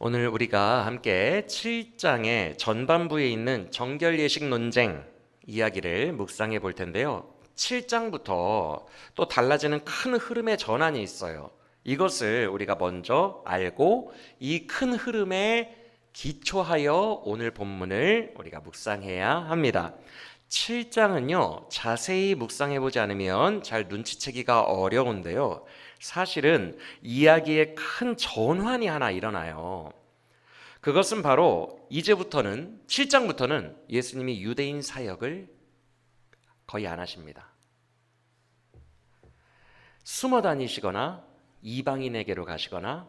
오늘 우리가 함께 7장의 전반부에 있는 정결예식 논쟁 이야기를 묵상해 볼 텐데요. 7장부터 또 달라지는 큰 흐름의 전환이 있어요. 이것을 우리가 먼저 알고 이 큰 흐름에 기초하여 오늘 본문을 우리가 묵상해야 합니다. 7장은요, 자세히 묵상해 보지 않으면 잘 눈치채기가 어려운데요. 사실은 이야기의 큰 전환이 하나 일어나요. 그것은 바로 이제부터는 7장부터는 예수님이 유대인 사역을 거의 안 하십니다. 숨어 다니시거나 이방인에게로 가시거나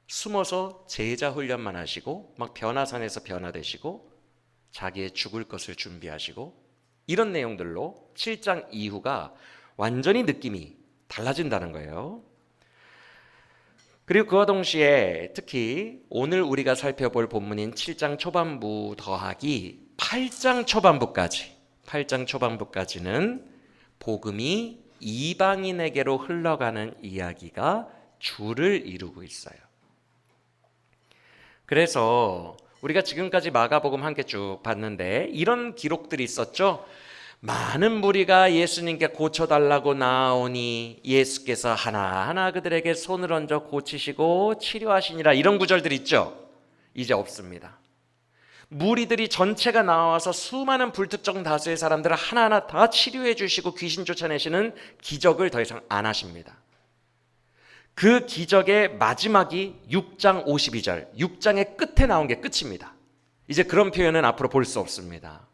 숨어서 제자 훈련만 하시고 막 변화산에서 변화되시고 자기의 죽을 것을 준비하시고 이런 내용들로 7장 이후가 완전히 느낌이 달라진다는 거예요. 그리고 그와 동시에 특히 오늘 우리가 살펴볼 본문인 7장 초반부 더하기 8장 초반부까지는 복음이 이방인에게로 흘러가는 이야기가 주를 이루고 있어요. 그래서 우리가 지금까지 마가복음 함께 쭉 봤는데 이런 기록들이 있었죠. 많은 무리가 예수님께 고쳐달라고 나오니 예수께서 하나하나 그들에게 손을 얹어 고치시고 치료하시니라. 이런 구절들 있죠. 이제 없습니다. 무리들이 전체가 나와서 수많은 불특정 다수의 사람들을 하나하나 다 치료해 주시고 귀신 쫓아내시는 기적을 더 이상 안 하십니다. 그 기적의 마지막이 6장 52절, 6장의 끝에 나온 게 끝입니다. 이제 그런 표현은 앞으로 볼 수 없습니다.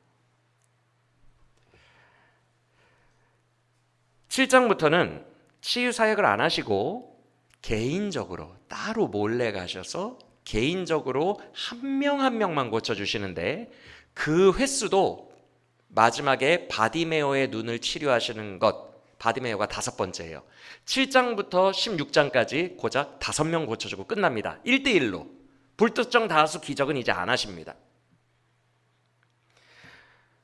7장부터는 치유 사역을 안 하시고 개인적으로 따로 몰래 가셔서 개인적으로 한 명 한 명만 고쳐주시는데 그 횟수도 마지막에 바디메오의 눈을 치료하시는 것, 바디메오가 5번째예요. 7장부터 16장까지 고작 5명 고쳐주고 끝납니다. 1대1로. 불특정 다수 기적은 이제 안 하십니다.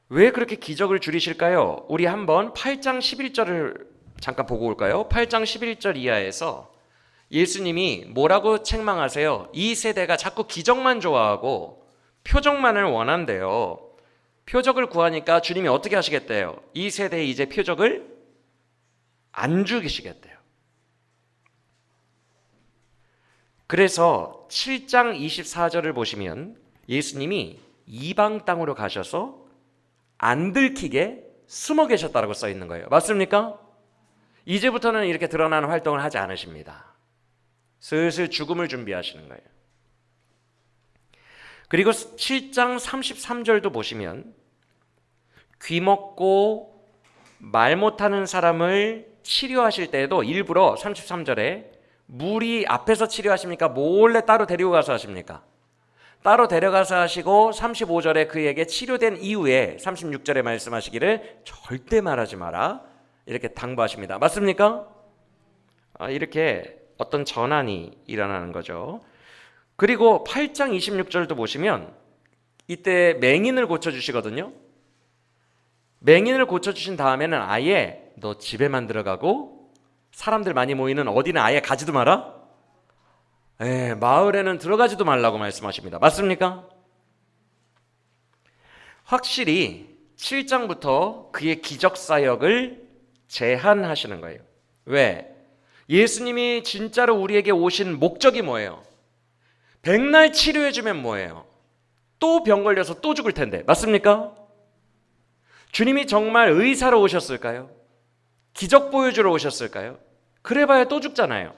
왜 그렇게 기적을 줄이실까요? 우리 한번 8장 11절을 잠깐 보고 올까요? 8장 11절 이하에서 예수님이 뭐라고 책망하세요? 이 세대가 자꾸 기적만 좋아하고 표적만을 원한대요. 표적을 구하니까 주님이 어떻게 하시겠대요? 이 세대에 이제 표적을 안 주시겠대요. 그래서 7장 24절을 보시면 예수님이 이방 땅으로 가셔서 안 들키게 숨어 계셨다고 써 있는 거예요. 맞습니까? 이제부터는 이렇게 드러나는 활동을 하지 않으십니다. 슬슬 죽음을 준비하시는 거예요. 그리고 7장 33절도 보시면 귀 먹고 말 못하는 사람을 치료하실 때에도 일부러 33절에 무리 앞에서 치료하십니까? 몰래 따로 데리고 가서 하십니까? 따로 데려가서 하시고 35절에 그에게 치료된 이후에 36절에 말씀하시기를 절대 말하지 마라 이렇게 당부하십니다. 맞습니까? 이렇게 어떤 전환이 일어나는 거죠. 그리고 8장 26절도 보시면 이때 맹인을 고쳐주시거든요. 맹인을 고쳐주신 다음에는 아예 너 집에만 들어가고 사람들 많이 모이는 어디는 아예 가지도 마라. 마을에는 들어가지도 말라고 말씀하십니다. 맞습니까? 확실히 7장부터 그의 기적 사역을 제한하시는 거예요. 왜? 예수님이 진짜로 우리에게 오신 목적이 뭐예요? 백날 치료해주면 뭐예요? 또 병 걸려서 또 죽을 텐데. 맞습니까? 주님이 정말 의사로 오셨을까요? 기적 보여주러 오셨을까요? 그래봐야 또 죽잖아요.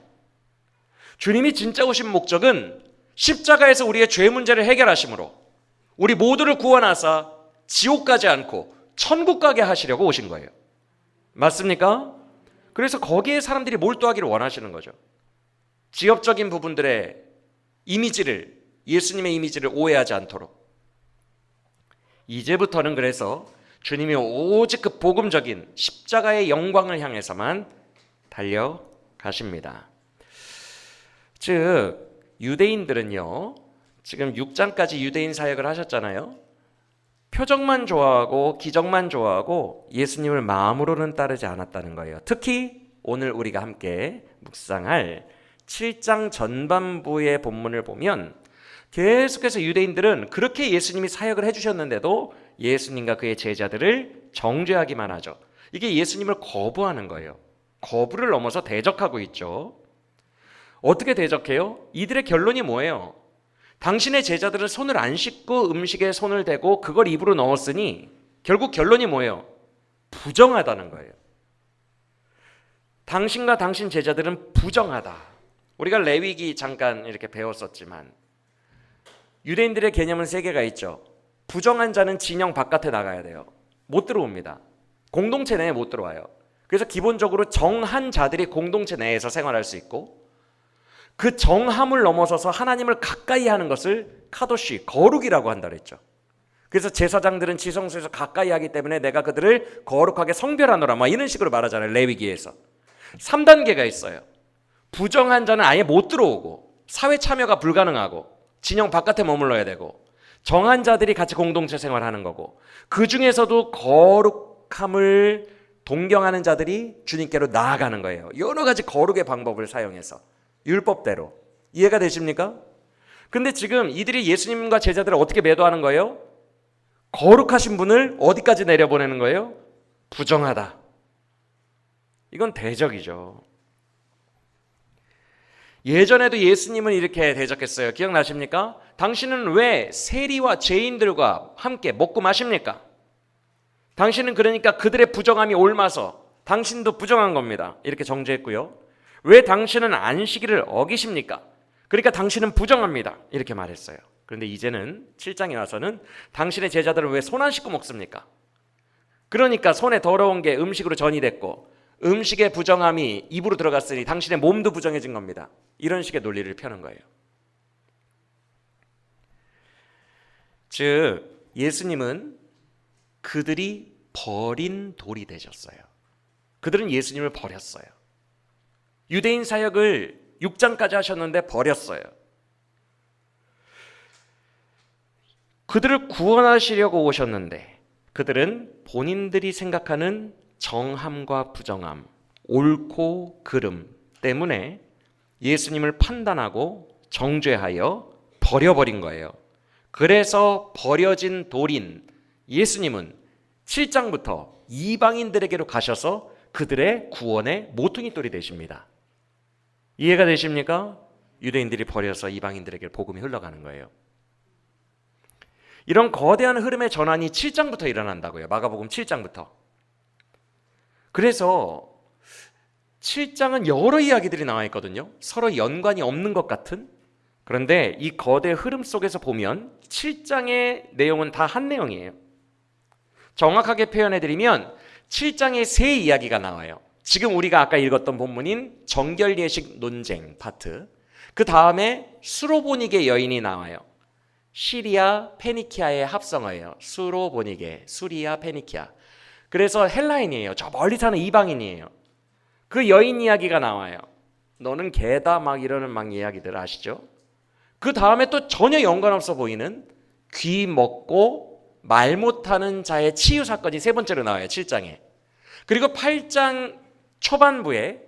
주님이 진짜 오신 목적은 십자가에서 우리의 죄 문제를 해결하심으로 우리 모두를 구원하사 지옥 가지 않고 천국 가게 하시려고 오신 거예요. 맞습니까? 그래서 거기에 사람들이 몰두하기를 원하시는 거죠. 지역적인 부분들의 이미지를, 예수님의 이미지를 오해하지 않도록. 이제부터는 그래서 주님이 오직 그 복음적인 십자가의 영광을 향해서만 달려가십니다. 즉 유대인들은요, 지금 6장까지 유대인 사역을 하셨잖아요. 표적만 좋아하고 기적만 좋아하고 예수님을 마음으로는 따르지 않았다는 거예요. 특히 오늘 우리가 함께 묵상할 7장 전반부의 본문을 보면 계속해서 유대인들은 그렇게 예수님이 사역을 해주셨는데도 예수님과 그의 제자들을 정죄하기만 하죠. 이게 예수님을 거부하는 거예요. 거부를 넘어서 대적하고 있죠. 어떻게 대적해요? 이들의 결론이 뭐예요? 당신의 제자들은 손을 안 씻고 음식에 손을 대고 그걸 입으로 넣었으니 결국 결론이 뭐예요? 부정하다는 거예요. 당신과 당신 제자들은 부정하다. 우리가 레위기 잠깐 이렇게 배웠었지만 유대인들의 개념은 세 개가 있죠. 부정한 자는 진영 바깥에 나가야 돼요. 못 들어옵니다. 공동체 내에 못 들어와요. 그래서 기본적으로 정한 자들이 공동체 내에서 생활할 수 있고, 그 정함을 넘어서서 하나님을 가까이 하는 것을 카도시, 거룩이라고 한다 그랬죠. 그래서 제사장들은 지성소에서 가까이 하기 때문에 내가 그들을 거룩하게 성별하노라, 막 이런 식으로 말하잖아요, 레위기에서. 3단계가 있어요. 부정한 자는 아예 못 들어오고 사회 참여가 불가능하고 진영 바깥에 머물러야 되고, 정한 자들이 같이 공동체 생활하는 거고, 그 중에서도 거룩함을 동경하는 자들이 주님께로 나아가는 거예요. 여러 가지 거룩의 방법을 사용해서 율법대로. 이해가 되십니까? 근데 지금 이들이 예수님과 제자들을 어떻게 매도하는 거예요? 거룩하신 분을 어디까지 내려보내는 거예요? 부정하다. 이건 대적이죠. 예전에도 예수님은 이렇게 대적했어요. 기억나십니까? 당신은 왜 세리와 죄인들과 함께 먹고 마십니까? 당신은 그러니까 그들의 부정함이 옮아서 당신도 부정한 겁니다. 이렇게 정죄했고요. 왜 당신은 안식일을 어기십니까? 그러니까 당신은 부정합니다. 이렇게 말했어요. 그런데 이제는 7장에 와서는 당신의 제자들은 왜 손 안 씻고 먹습니까? 그러니까 손에 더러운 게 음식으로 전이 됐고 음식의 부정함이 입으로 들어갔으니 당신의 몸도 부정해진 겁니다. 이런 식의 논리를 펴는 거예요. 즉 예수님은 그들이 버린 돌이 되셨어요. 그들은 예수님을 버렸어요. 유대인 사역을 6장까지 하셨는데 버렸어요. 그들을 구원하시려고 오셨는데 그들은 본인들이 생각하는 정함과 부정함, 옳고 그름 때문에 예수님을 판단하고 정죄하여 버려버린 거예요. 그래서 버려진 돌인 예수님은 7장부터 이방인들에게로 가셔서 그들의 구원의 모퉁이돌이 되십니다. 이해가 되십니까? 유대인들이 버려서 이방인들에게 복음이 흘러가는 거예요. 이런 거대한 흐름의 전환이 7장부터 일어난다고요. 마가복음 7장부터. 그래서 7장은 여러 이야기들이 나와 있거든요. 서로 연관이 없는 것 같은. 그런데 이 거대 흐름 속에서 보면 7장의 내용은 다 한 내용이에요. 정확하게 표현해드리면 7장에 세 이야기가 나와요. 지금 우리가 아까 읽었던 본문인 정결예식 논쟁 파트, 그 다음에 수로보니게 여인이 나와요. 시리아 페니키아의 합성어예요. 수로보니게, 수리아 페니키아. 그래서 헬라인이에요. 저 멀리 사는 이방인이에요. 그 여인 이야기가 나와요. 너는 개다 막 이러는 막 이야기들 아시죠? 그 다음에 또 전혀 연관없어 보이는 귀 먹고 말 못하는 자의 치유 사건이 세 번째로 나와요. 7장에. 그리고 8장 초반부에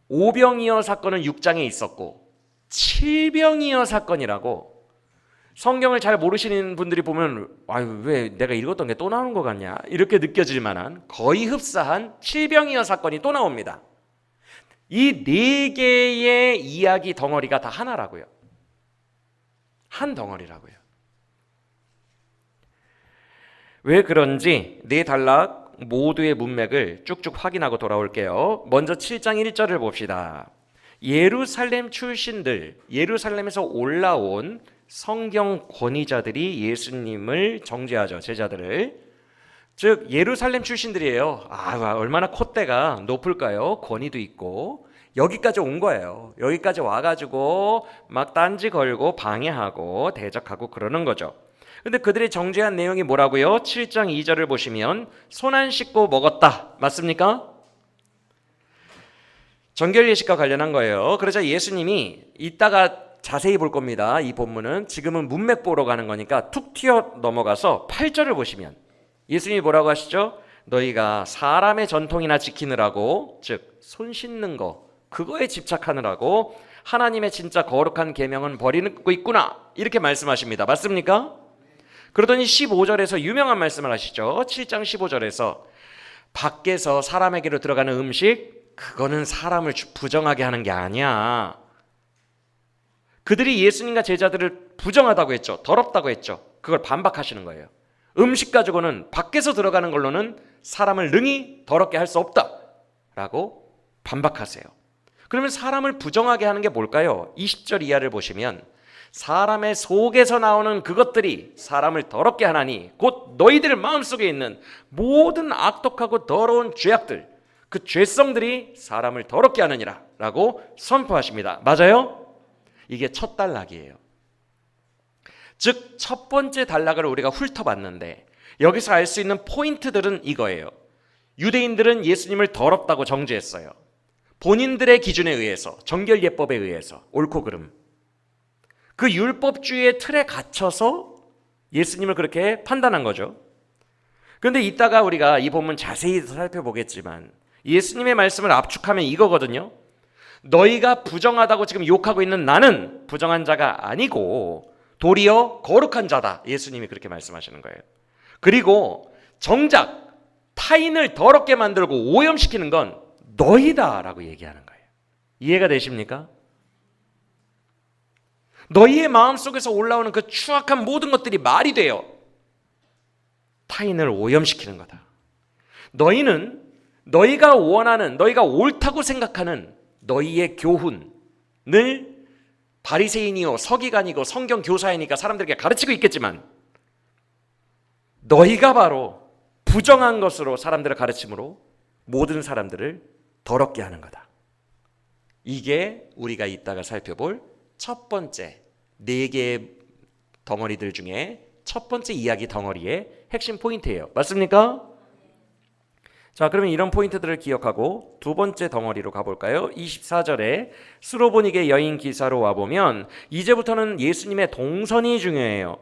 오병이어 사건은 6장에 있었고 7병이어 사건이라고, 성경을 잘 모르시는 분들이 보면 아유 왜 내가 읽었던 게 또 나오는 것 같냐 이렇게 느껴질 만한 거의 흡사한 7병이어 사건이 또 나옵니다. 이 네 개의 이야기 덩어리가 다 하나라고요. 한 덩어리라고요. 왜 그런지 네 단락 모두의 문맥을 쭉쭉 확인하고 돌아올게요. 먼저 7장 1절을 봅시다. 예루살렘 출신들, 예루살렘에서 올라온 성경 권위자들이 예수님을 정죄하죠. 제자들을. 즉 예루살렘 출신들이에요. 얼마나 콧대가 높을까요? 권위도 있고. 여기까지 온 거예요. 여기까지 와가지고 막 딴지 걸고 방해하고 대적하고 그러는 거죠. 근데 그들이 정죄한 내용이 뭐라고요? 7장 2절을 보시면 손 안 씻고 먹었다. 맞습니까? 정결예식과 관련한 거예요. 그래서 예수님이 이따가 자세히 볼 겁니다. 이 본문은 지금은 문맥 보러 가는 거니까 툭 튀어 넘어가서 8절을 보시면 예수님이 뭐라고 하시죠? 너희가 사람의 전통이나 지키느라고, 즉 손 씻는 거 그거에 집착하느라고 하나님의 진짜 거룩한 계명은 버리고 있구나 이렇게 말씀하십니다. 맞습니까? 그러더니 15절에서 유명한 말씀을 하시죠. 7장 15절에서 밖에서 사람에게로 들어가는 음식 그거는 사람을 부정하게 하는 게 아니야. 그들이 예수님과 제자들을 부정하다고 했죠. 더럽다고 했죠. 그걸 반박하시는 거예요. 음식 가지고는 밖에서 들어가는 걸로는 사람을 능히 더럽게 할 수 없다 라고 반박하세요. 그러면 사람을 부정하게 하는 게 뭘까요? 20절 이하를 보시면 사람의 속에서 나오는 그것들이 사람을 더럽게 하나니 곧 너희들 마음속에 있는 모든 악독하고 더러운 죄악들 그 죄성들이 사람을 더럽게 하느니라 라고 선포하십니다. 맞아요? 이게 첫 단락이에요. 즉 첫 번째 단락을 우리가 훑어봤는데 여기서 알 수 있는 포인트들은 이거예요. 유대인들은 예수님을 더럽다고 정죄했어요. 본인들의 기준에 의해서, 정결예법에 의해서, 옳고 그름. 그 율법주의의 틀에 갇혀서 예수님을 그렇게 판단한 거죠. 그런데 이따가 우리가 이 본문 자세히 살펴보겠지만 예수님의 말씀을 압축하면 이거거든요. 너희가 부정하다고 지금 욕하고 있는 나는 부정한 자가 아니고 도리어 거룩한 자다. 예수님이 그렇게 말씀하시는 거예요. 그리고 정작 타인을 더럽게 만들고 오염시키는 건 너희다라고 얘기하는 거예요. 이해가 되십니까? 너희의 마음속에서 올라오는 그 추악한 모든 것들이 말이 돼요. 타인을 오염시키는 거다. 너희는 너희가 원하는, 너희가 옳다고 생각하는 너희의 교훈을 바리새인이요 서기관이고 성경 교사이니까 사람들에게 가르치고 있겠지만 너희가 바로 부정한 것으로 사람들을 가르침으로 모든 사람들을 더럽게 하는 거다. 이게 우리가 이따가 살펴볼 첫 번째 4개의 덩어리들 중에 첫 번째 이야기 덩어리의 핵심 포인트예요. 맞습니까? 자, 그러면 이런 포인트들을 기억하고 두 번째 덩어리로 가볼까요? 24절에 수로보니게 여인 기사로 와보면 이제부터는 예수님의 동선이 중요해요.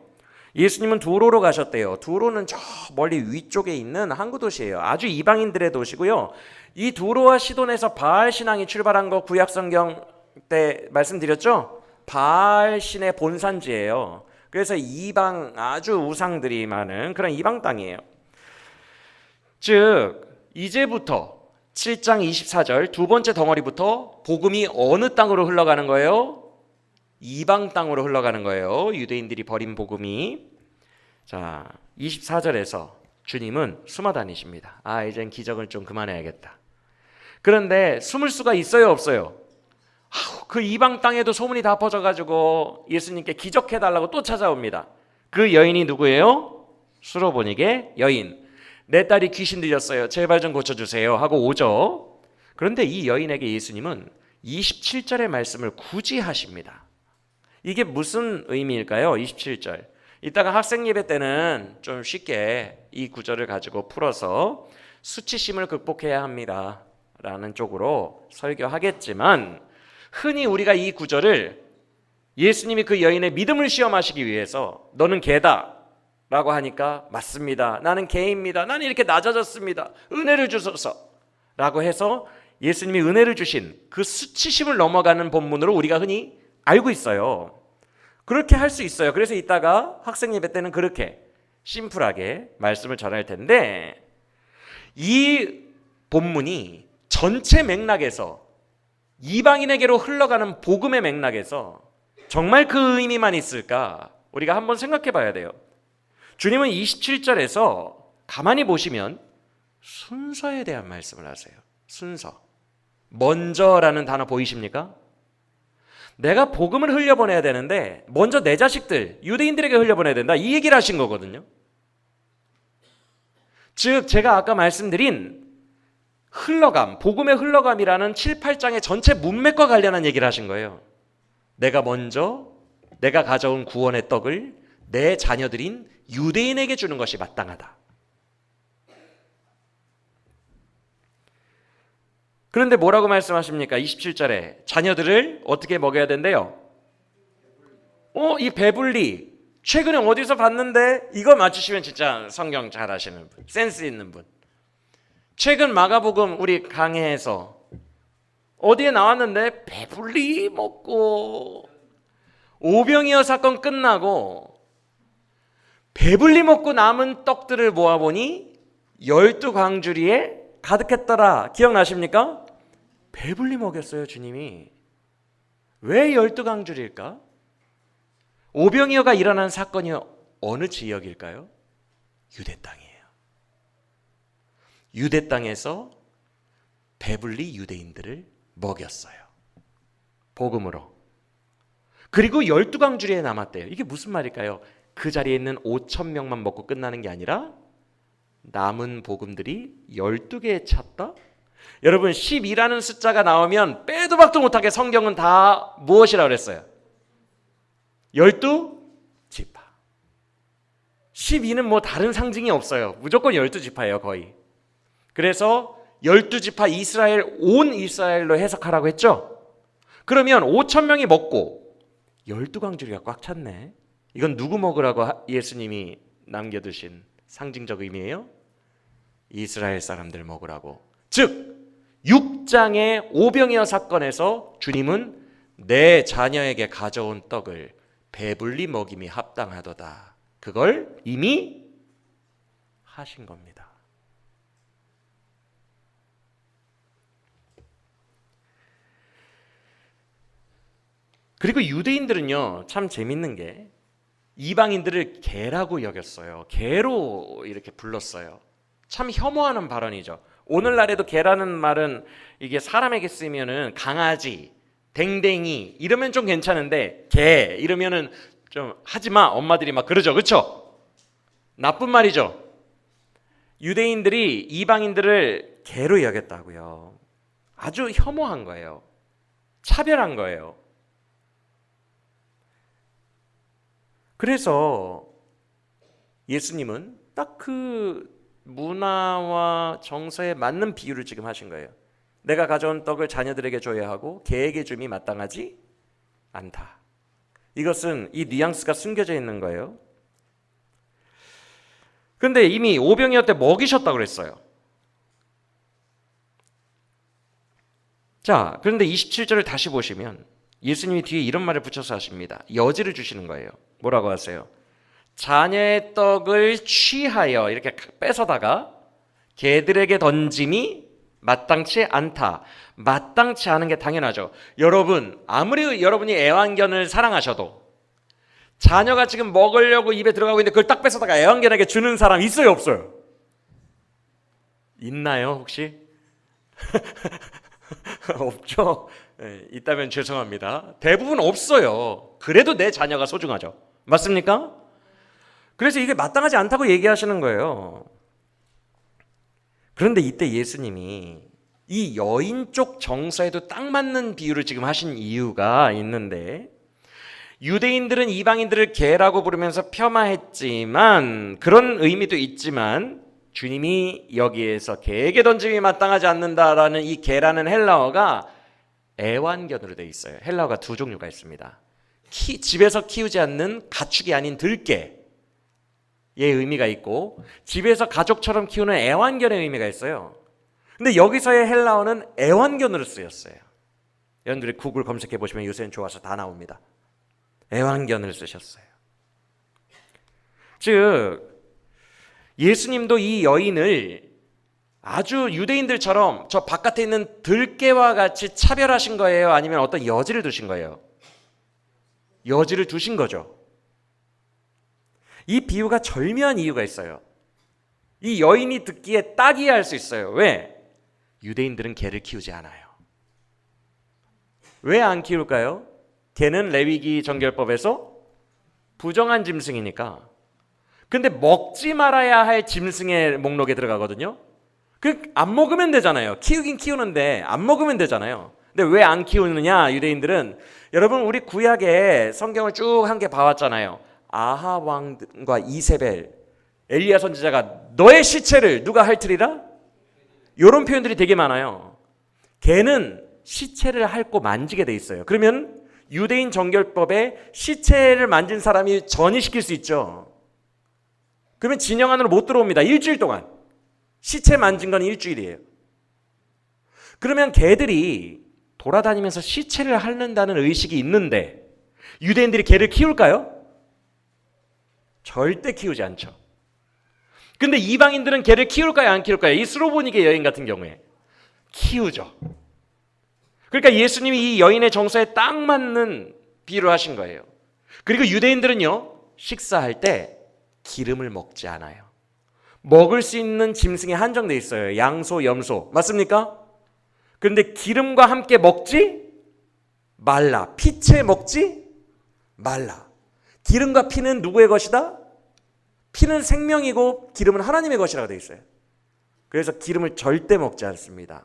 예수님은 두로로 가셨대요. 두로는 저 멀리 위쪽에 있는 항구 도시예요. 아주 이방인들의 도시고요. 이 두로와 시돈에서 바알 신앙이 출발한 거 구약 성경 때 말씀드렸죠? 바알 신의 본산지예요. 그래서 이방 아주 우상들이 많은 그런 이방 땅이에요. 즉 이제부터 7장 24절 두 번째 덩어리부터 복음이 어느 땅으로 흘러가는 거예요? 이방 땅으로 흘러가는 거예요. 유대인들이 버린 복음이. 자, 24절에서 주님은 숨어 다니십니다. 이젠 기적을 좀 그만해야겠다. 그런데 숨을 수가 있어요, 없어요? 그 이방 땅에도 소문이 다 퍼져가지고 예수님께 기적해달라고 또 찾아옵니다. 그 여인이 누구예요? 수로보니게 여인. 내 딸이 귀신 들렸어요. 제발 좀 고쳐주세요 하고 오죠. 그런데 이 여인에게 예수님은 27절의 말씀을 굳이 하십니다. 이게 무슨 의미일까요? 27절. 이따가 학생 예배 때는 좀 쉽게 이 구절을 가지고 풀어서 수치심을 극복해야 합니다 라는 쪽으로 설교하겠지만 흔히 우리가 이 구절을 예수님이 그 여인의 믿음을 시험하시기 위해서 너는 개다 라고 하니까 맞습니다. 나는 개입니다. 나는 이렇게 낮아졌습니다. 은혜를 주소서 라고 해서 예수님이 은혜를 주신 그 수치심을 넘어가는 본문으로 우리가 흔히 알고 있어요. 그렇게 할 수 있어요. 그래서 이따가 학생 예배 때는 그렇게 심플하게 말씀을 전할 텐데 이 본문이 전체 맥락에서 이방인에게로 흘러가는 복음의 맥락에서 정말 그 의미만 있을까? 우리가 한번 생각해 봐야 돼요. 주님은 27절에서 가만히 보시면 순서에 대한 말씀을 하세요. 순서. 먼저라는 단어 보이십니까? 내가 복음을 흘려보내야 되는데 먼저 내 자식들, 유대인들에게 흘려보내야 된다. 이 얘기를 하신 거거든요. 즉 제가 아까 말씀드린 흘러감, 복음의 흘러감이라는 7, 8장의 전체 문맥과 관련한 얘기를 하신 거예요. 내가 먼저 내가 가져온 구원의 떡을 내 자녀들인 유대인에게 주는 것이 마땅하다. 그런데 뭐라고 말씀하십니까? 27절에 자녀들을 어떻게 먹여야 된대요? 이 배불리 최근에 어디서 봤는데 이거 맞추시면 진짜 성경 잘 아시는 분, 센스 있는 분. 최근 마가복음 우리 강해에서 어디에 나왔는데 배불리 먹고 오병이어 사건 끝나고 배불리 먹고 남은 떡들을 모아보니 12광주리에 가득했더라. 기억나십니까? 배불리 먹였어요, 주님이. 왜 12광주리일까? 오병이어가 일어난 사건이 어느 지역일까요? 유대 땅이에요. 유대 땅에서 배불리 유대인들을 먹였어요. 복음으로. 그리고 12광주리에 남았대요. 이게 무슨 말일까요? 그 자리에 있는 5천 명만 먹고 끝나는 게 아니라 남은 복음들이 12개에 찼다? 여러분 12라는 숫자가 나오면 빼도 박도 못하게 성경은 다 무엇이라고 그랬어요? 12지파. 12는 뭐 다른 상징이 없어요. 무조건 12지파예요, 거의. 그래서 12지파 이스라엘, 온 이스라엘로 해석하라고 했죠. 그러면 5천 명이 먹고 12광주리가 꽉 찼네. 이건 누구 먹으라고 예수님이 남겨두신 상징적 의미예요? 이스라엘 사람들 먹으라고. 즉 6장의 오병이어 사건에서 주님은 내 자녀에게 가져온 떡을 배불리 먹임이 합당하도다. 그걸 이미 하신 겁니다. 그리고 유대인들은요, 참 재밌는 게 이방인들을 개라고 여겼어요. 개로 이렇게 불렀어요. 참 혐오하는 발언이죠. 오늘날에도 개라는 말은 이게 사람에게 쓰면은 강아지, 댕댕이 이러면 좀 괜찮은데 개 이러면은 좀 하지마 엄마들이 막 그러죠. 그렇죠? 나쁜 말이죠. 유대인들이 이방인들을 개로 여겼다고요. 아주 혐오한 거예요. 차별한 거예요. 그래서 예수님은 딱 그 문화와 정서에 맞는 비유를 지금 하신 거예요. 내가 가져온 떡을 자녀들에게 줘야 하고 개에게 줌이 마땅하지 않다. 이것은 이 뉘앙스가 숨겨져 있는 거예요. 그런데 이미 오병이어 때 먹이셨다고 그랬어요. 자, 그런데 27절을 다시 보시면 예수님이 뒤에 이런 말을 붙여서 하십니다. 여지를 주시는 거예요. 뭐라고 하세요? 자녀의 떡을 취하여 이렇게 뺏어다가 개들에게 던짐이 마땅치 않다. 마땅치 않은 게 당연하죠. 여러분, 아무리 여러분이 애완견을 사랑하셔도 자녀가 지금 먹으려고 입에 들어가고 있는데 그걸 딱 뺏어다가 애완견에게 주는 사람 있어요, 없어요? 있나요, 혹시? 없죠? 네, 있다면 죄송합니다. 대부분 없어요. 그래도 내 자녀가 소중하죠. 맞습니까? 그래서 이게 마땅하지 않다고 얘기하시는 거예요. 그런데 이때 예수님이 이 여인 쪽 정서에도 딱 맞는 비유를 지금 하신 이유가 있는데, 유대인들은 이방인들을 개라고 부르면서 폄하했지만, 그런 의미도 있지만 주님이 여기에서 개에게 던짐이 마땅하지 않는다라는 이 개라는 헬라어가 애완견으로 되어 있어요. 헬라어가 두 종류가 있습니다. 집에서 키우지 않는 가축이 아닌 들개의 의미가 있고, 집에서 가족처럼 키우는 애완견의 의미가 있어요. 근데 여기서의 헬라어는 애완견으로 쓰였어요. 여러분들이 구글 검색해 보시면 요새는 좋아서 다 나옵니다. 애완견을 쓰셨어요. 즉 예수님도 이 여인을 아주 유대인들처럼 저 바깥에 있는 들개와 같이 차별하신 거예요? 아니면 어떤 여지를 두신 거예요? 여지를 두신 거죠. 이 비유가 절묘한 이유가 있어요. 이 여인이 듣기에 딱 이해할 수 있어요. 왜? 유대인들은 개를 키우지 않아요. 왜 안 키울까요? 개는 레위기 정결법에서 부정한 짐승이니까. 근데 먹지 말아야 할 짐승의 목록에 들어가거든요. 안 먹으면 되잖아요. 키우긴 키우는데 안 먹으면 되잖아요. 근데 왜 안 키우느냐? 유대인들은, 여러분 우리 구약에 성경을 쭉 한 개 봐왔잖아요. 아하 왕과 이세벨, 엘리야 선지자가 너의 시체를 누가 핥으리라? 이런 표현들이 되게 많아요. 개는 시체를 핥고 만지게 돼 있어요. 그러면 유대인 정결법에 시체를 만진 사람이 전이시킬 수 있죠. 그러면 진영 안으로 못 들어옵니다. 일주일 동안. 시체 만진 건 일주일이에요. 그러면 개들이 돌아다니면서 시체를 핥는다는 의식이 있는데 유대인들이 개를 키울까요? 절대 키우지 않죠. 근데 이방인들은 개를 키울까요? 안 키울까요? 이 스로보니게 여인 같은 경우에 키우죠. 그러니까 예수님이 이 여인의 정서에 딱 맞는 비유를 하신 거예요. 그리고 유대인들은요, 식사할 때 기름을 먹지 않아요. 먹을 수 있는 짐승이 한정돼 있어요. 양소, 염소. 맞습니까? 그런데 기름과 함께 먹지 말라. 피채 먹지 말라. 기름과 피는 누구의 것이다? 피는 생명이고 기름은 하나님의 것이라고 되어 있어요. 그래서 기름을 절대 먹지 않습니다.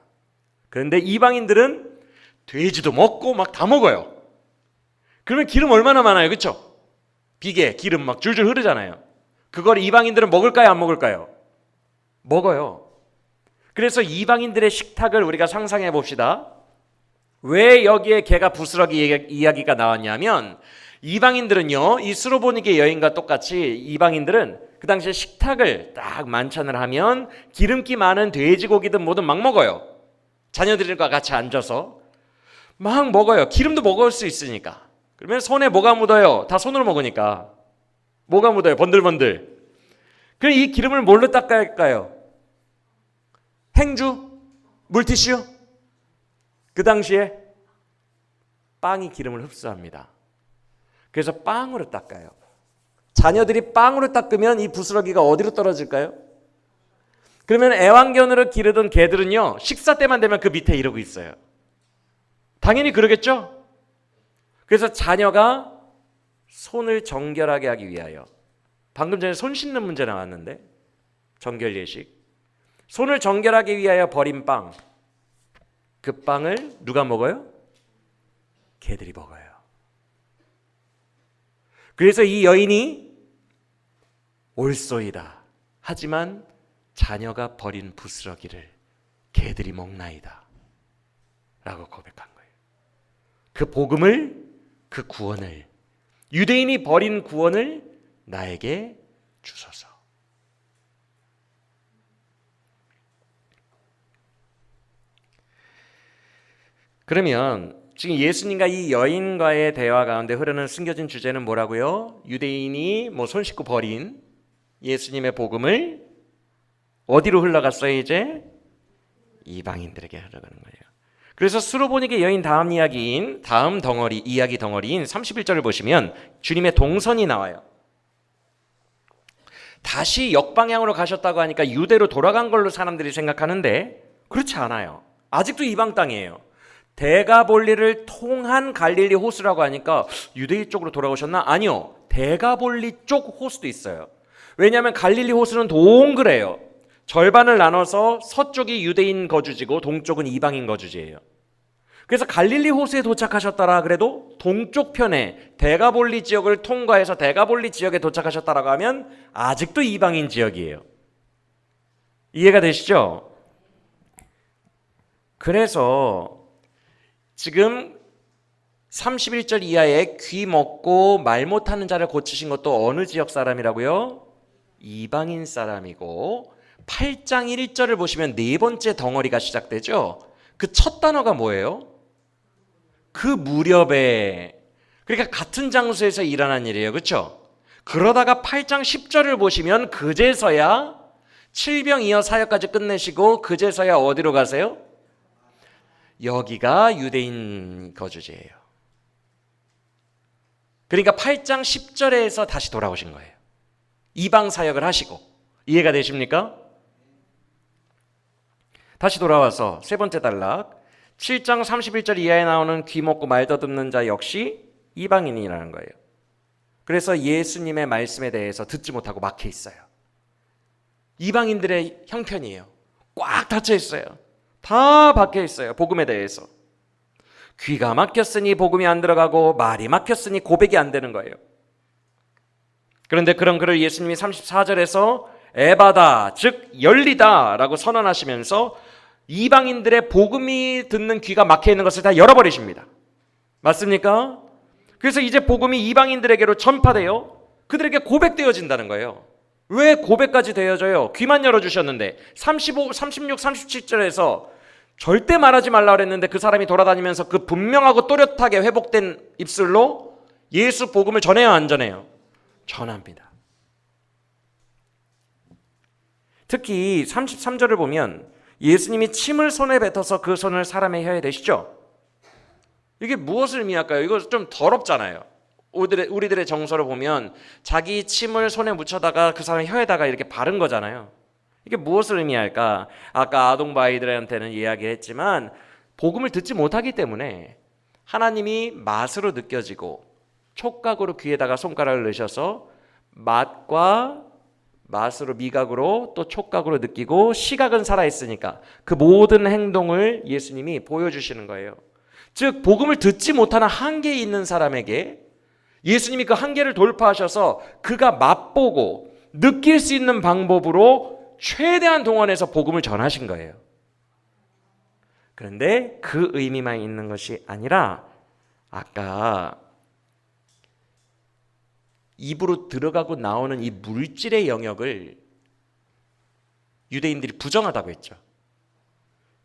그런데 이방인들은 돼지도 먹고 막 다 먹어요. 그러면 기름 얼마나 많아요, 그렇죠? 비계, 기름 막 줄줄 흐르잖아요. 그걸 이방인들은 먹을까요, 안 먹을까요? 먹어요. 그래서 이방인들의 식탁을 우리가 상상해 봅시다. 왜 여기에 개가 부스러기 이야기가 나왔냐면 이방인들은요, 이 스로보니게 여인과 똑같이 이방인들은 그 당시에 식탁을 딱 만찬을 하면 기름기 많은 돼지고기든 뭐든 막 먹어요. 자녀들과 같이 앉아서 막 먹어요. 기름도 먹을 수 있으니까. 그러면 손에 뭐가 묻어요? 다 손으로 먹으니까. 뭐가 묻어요? 번들번들. 그럼 이 기름을 뭘로 닦아야 할까요? 행주? 물티슈? 그 당시에 빵이 기름을 흡수합니다. 그래서 빵으로 닦아요. 자녀들이 빵으로 닦으면 이 부스러기가 어디로 떨어질까요? 그러면 애완견으로 기르던 개들은요, 식사 때만 되면 그 밑에 이러고 있어요. 당연히 그러겠죠? 그래서 자녀가 손을 정결하게 하기 위하여, 방금 전에 손 씻는 문제 나왔는데, 정결 예식. 손을 정결하기 위하여 버린 빵, 그 빵을 누가 먹어요? 개들이 먹어요. 그래서 이 여인이 올소이다. 하지만 자녀가 버린 부스러기를 개들이 먹나이다. 라고 고백한 거예요. 그 복음을, 그 구원을, 유대인이 버린 구원을 나에게 주소서. 그러면 지금 예수님과 이 여인과의 대화 가운데 흐르는 숨겨진 주제는 뭐라고요? 유대인이 손 씻고 버린 예수님의 복음을 어디로 흘러갔어요 이제? 이방인들에게 흘러가는 거예요. 그래서 스로보니게 여인 다음 이야기인, 다음 덩어리, 이야기 덩어리인 31절을 보시면 주님의 동선이 나와요. 다시 역방향으로 가셨다고 하니까 유대로 돌아간 걸로 사람들이 생각하는데 그렇지 않아요. 아직도 이방 땅이에요. 대가볼리를 통한 갈릴리 호수라고 하니까 유대인 쪽으로 돌아오셨나? 아니요. 대가볼리 쪽 호수도 있어요. 왜냐하면 갈릴리 호수는 동그래요. 절반을 나눠서 서쪽이 유대인 거주지고 동쪽은 이방인 거주지예요. 그래서 갈릴리 호수에 도착하셨더라 그래도 동쪽 편에 대가볼리 지역을 통과해서 대가볼리 지역에 도착하셨다라고 하면 아직도 이방인 지역이에요. 이해가 되시죠? 그래서 지금 31절 이하에 귀 먹고 말 못하는 자를 고치신 것도 어느 지역 사람이라고요? 이방인 사람이고 8장 1절을 보시면 네 번째 덩어리가 시작되죠. 그 첫 단어가 뭐예요? 그 무렵에, 그러니까 같은 장소에서 일어난 일이에요. 그렇죠? 그러다가 8장 10절을 보시면 그제서야 7병2여 사역까지 끝내시고 그제서야 어디로 가세요? 여기가 유대인 거주지예요. 그러니까 8장 10절에서 다시 돌아오신 거예요. 이방 사역을 하시고. 이해가 되십니까? 다시 돌아와서 세 번째 단락 7장 31절 이하에 나오는 귀 먹고 말 더듬는 자 역시 이방인이라는 거예요. 그래서 예수님의 말씀에 대해서 듣지 못하고 막혀 있어요. 이방인들의 형편이에요. 꽉 닫혀 있어요. 다 박혀 있어요. 복음에 대해서. 귀가 막혔으니 복음이 안 들어가고 말이 막혔으니 고백이 안 되는 거예요. 그런데 그런 글을 예수님이 34절에서 에바다 즉 열리다 라고 선언하시면서 이방인들의 복음이 듣는 귀가 막혀 있는 것을 다 열어버리십니다. 맞습니까? 그래서 이제 복음이 이방인들에게로 전파되어 그들에게 고백되어진다는 거예요. 왜 고백까지 되어져요? 귀만 열어주셨는데 35, 36, 37절에서 절대 말하지 말라 그랬는데 그 사람이 돌아다니면서 그 분명하고 또렷하게 회복된 입술로 예수 복음을 전해요, 안 전해요? 전합니다. 특히 33절을 보면 예수님이 침을 손에 뱉어서 그 손을 사람의 혀에 대시죠. 이게 무엇을 의미할까요? 이거 좀 더럽잖아요. 우리들의 정서를 보면 자기 침을 손에 묻혀다가 그 사람 혀에다가 이렇게 바른 거잖아요. 이게 무엇을 의미할까? 아까 아동바이들한테는 이야기했지만 복음을 듣지 못하기 때문에 하나님이 맛으로 느껴지고 촉각으로 귀에다가 손가락을 넣으셔서 맛으로 미각으로 또 촉각으로 느끼고 시각은 살아있으니까 그 모든 행동을 예수님이 보여주시는 거예요. 즉 복음을 듣지 못하는 한계에 있는 사람에게 예수님이 그 한계를 돌파하셔서 그가 맛보고 느낄 수 있는 방법으로 최대한 동원해서 복음을 전하신 거예요. 그런데 그 의미만 있는 것이 아니라 아까 입으로 들어가고 나오는 이 물질의 영역을 유대인들이 부정하다고 했죠.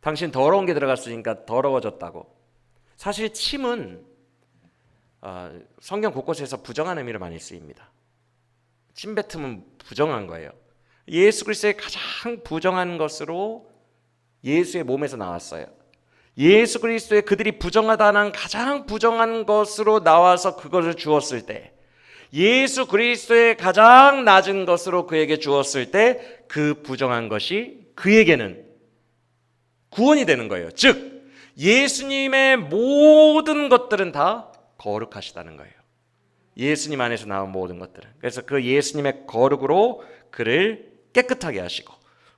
당신 더러운 게 들어갔으니까 더러워졌다고. 사실 침은 성경 곳곳에서 부정한 의미로 많이 쓰입니다. 침 뱉음은 부정한 거예요. 예수 그리스도의 가장 부정한 것으로 예수의 몸에서 나왔어요. 예수 그리스도의 그들이 부정하다는 가장 부정한 것으로 나와서 그것을 주었을 때, 예수 그리스도의 가장 낮은 것으로 그에게 주었을 때 그 부정한 것이 그에게는 구원이 되는 거예요. 즉 예수님의 모든 것들은 다 거룩하시다는 거예요. 예수님 안에서 나온 모든 것들은. 그래서 그 예수님의 거룩으로 그를 깨끗하게 하시고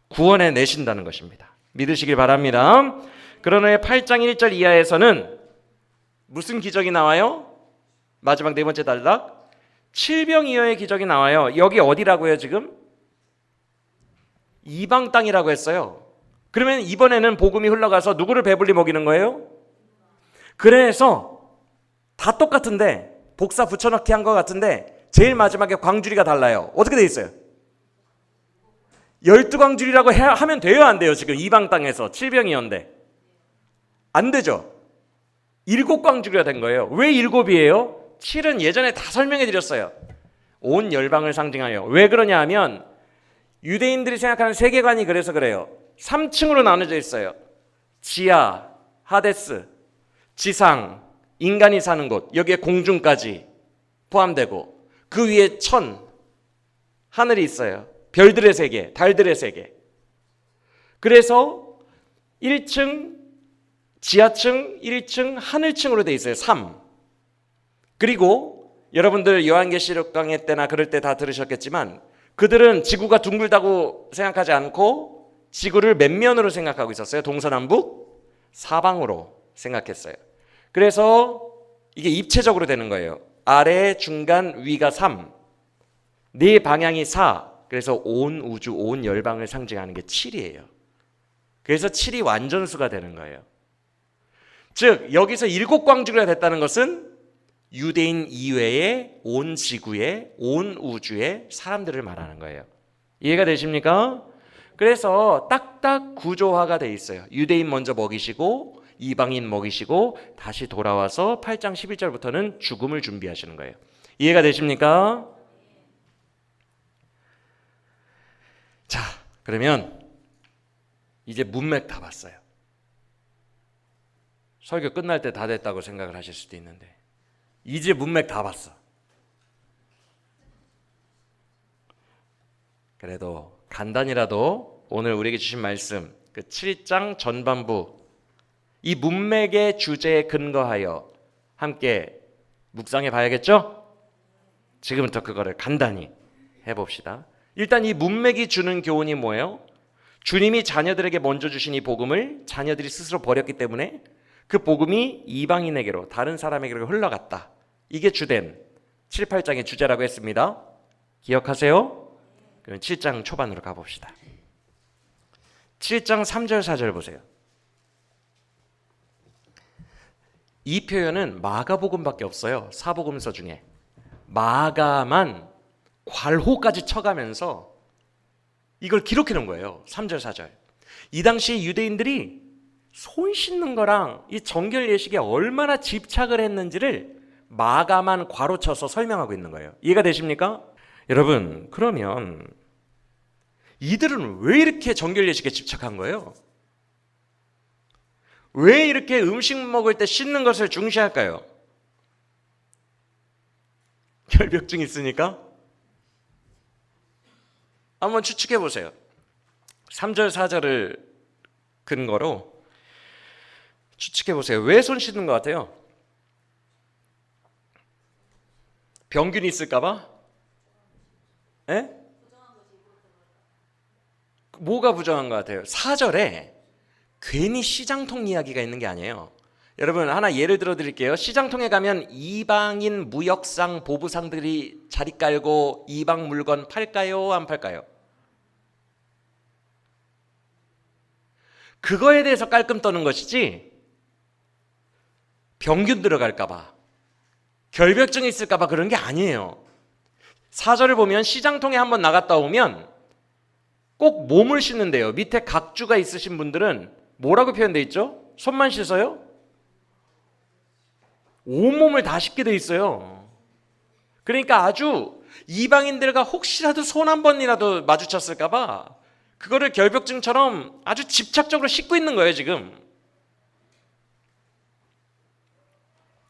구원해 내신다는 것입니다. 믿으시길 바랍니다. 그러나 8장 1절 이하에서는 무슨 기적이 나와요? 마지막 네 번째 단락, 칠병이어의 기적이 나와요. 여기 어디라고요 지금? 이방 땅이라고 했어요. 그러면 이번에는 복음이 흘러가서 누구를 배불리 먹이는 거예요? 그래서 다 똑같은데 복사 붙여넣기 한 것 같은데 제일 마지막에 광주리가 달라요. 어떻게 돼 있어요? 12광주리라고 하면 돼요 안 돼요? 지금 이방 땅에서 칠병이었는데 안 되죠. 7광주리가 된 거예요. 왜 7이에요? 7은 예전에 다 설명해 드렸어요. 온 열방을 상징하여. 왜 그러냐 하면 유대인들이 생각하는 세계관이 그래서 그래요. 3층으로 나눠져 있어요. 지하, 하데스, 지상, 인간이 사는 곳, 여기에 공중까지 포함되고 그 위에 천, 하늘이 있어요. 별들의 세계, 달들의 세계. 그래서 1층, 지하층, 1층, 하늘층으로 돼 있어요. 3. 그리고 여러분들 요한계시록 강의 때나 그럴 때 다 들으셨겠지만 그들은 지구가 둥글다고 생각하지 않고 지구를 몇 면으로 생각하고 있었어요? 동서남북 사방으로 생각했어요. 그래서 이게 입체적으로 되는 거예요. 아래, 중간, 위가 3. 네 방향이 4. 그래서 온 우주, 온 열방을 상징하는 게 7이에요. 그래서 7이 완전수가 되는 거예요. 즉 여기서 7광주리가 됐다는 것은 유대인 이외의 온 지구의, 온 우주의 사람들을 말하는 거예요. 이해가 되십니까? 그래서 딱딱 구조화가 돼 있어요. 유대인 먼저 먹이시고 이방인 먹이시고 다시 돌아와서 8장 11절부터는 죽음을 준비하시는 거예요. 이해가 되십니까? 자, 그러면 이제 문맥 다 봤어요. 설교 끝날 때 다 됐다고 생각을 하실 수도 있는데 이제 문맥 다 봤어. 그래도 간단히라도 오늘 우리에게 주신 말씀 그 7장 전반부 이 문맥의 주제에 근거하여 함께 묵상해 봐야겠죠? 지금부터 그거를 간단히 해봅시다. 일단 이 문맥이 주는 교훈이 뭐예요? 주님이 자녀들에게 먼저 주신 이 복음을 자녀들이 스스로 버렸기 때문에 그 복음이 이방인에게로 다른 사람에게로 흘러갔다. 이게 주된 7, 8장의 주제라고 했습니다. 기억하세요? 그럼 7장 초반으로 가봅시다. 7장 3절 4절 보세요. 이 표현은 마가복음밖에 없어요. 사복음서 중에. 마가만 괄호까지 쳐가면서 이걸 기록해 놓은 거예요. 3절 4절. 이 당시 유대인들이 손 씻는 거랑 이 정결 예식에 얼마나 집착을 했는지를 마가만 괄호쳐서 설명하고 있는 거예요. 이해가 되십니까? 여러분, 그러면 이들은 왜 이렇게 정결 예식에 집착한 거예요? 왜 이렇게 음식 먹을 때 씻는 것을 중시할까요? 결벽증 있으니까? 한번 추측해 보세요. 3절 4절을 근거로 추측해 보세요. 왜 손 씻는 것 같아요? 병균이 있을까 봐? 예? 뭐가 부정한 것 같아요? 4절에 괜히 시장통 이야기가 있는 게 아니에요. 여러분, 하나 예를 들어 드릴게요. 시장통에 가면 이방인 무역상 보부상들이 자리 깔고 이방 물건 팔까요? 안 팔까요? 그거에 대해서 깔끔 떠는 것이지 병균 들어갈까 봐, 결벽증이 있을까 봐 그런 게 아니에요. 4절을 보면 시장통에 한번 나갔다 오면 꼭 몸을 씻는데요. 밑에 각주가 있으신 분들은 뭐라고 표현되어 있죠? 손만 씻어요? 온몸을 다 씻게 돼 있어요. 그러니까 아주 이방인들과 혹시라도 손 한 번이라도 마주쳤을까 봐 그거를 결벽증처럼 아주 집착적으로 씻고 있는 거예요, 지금.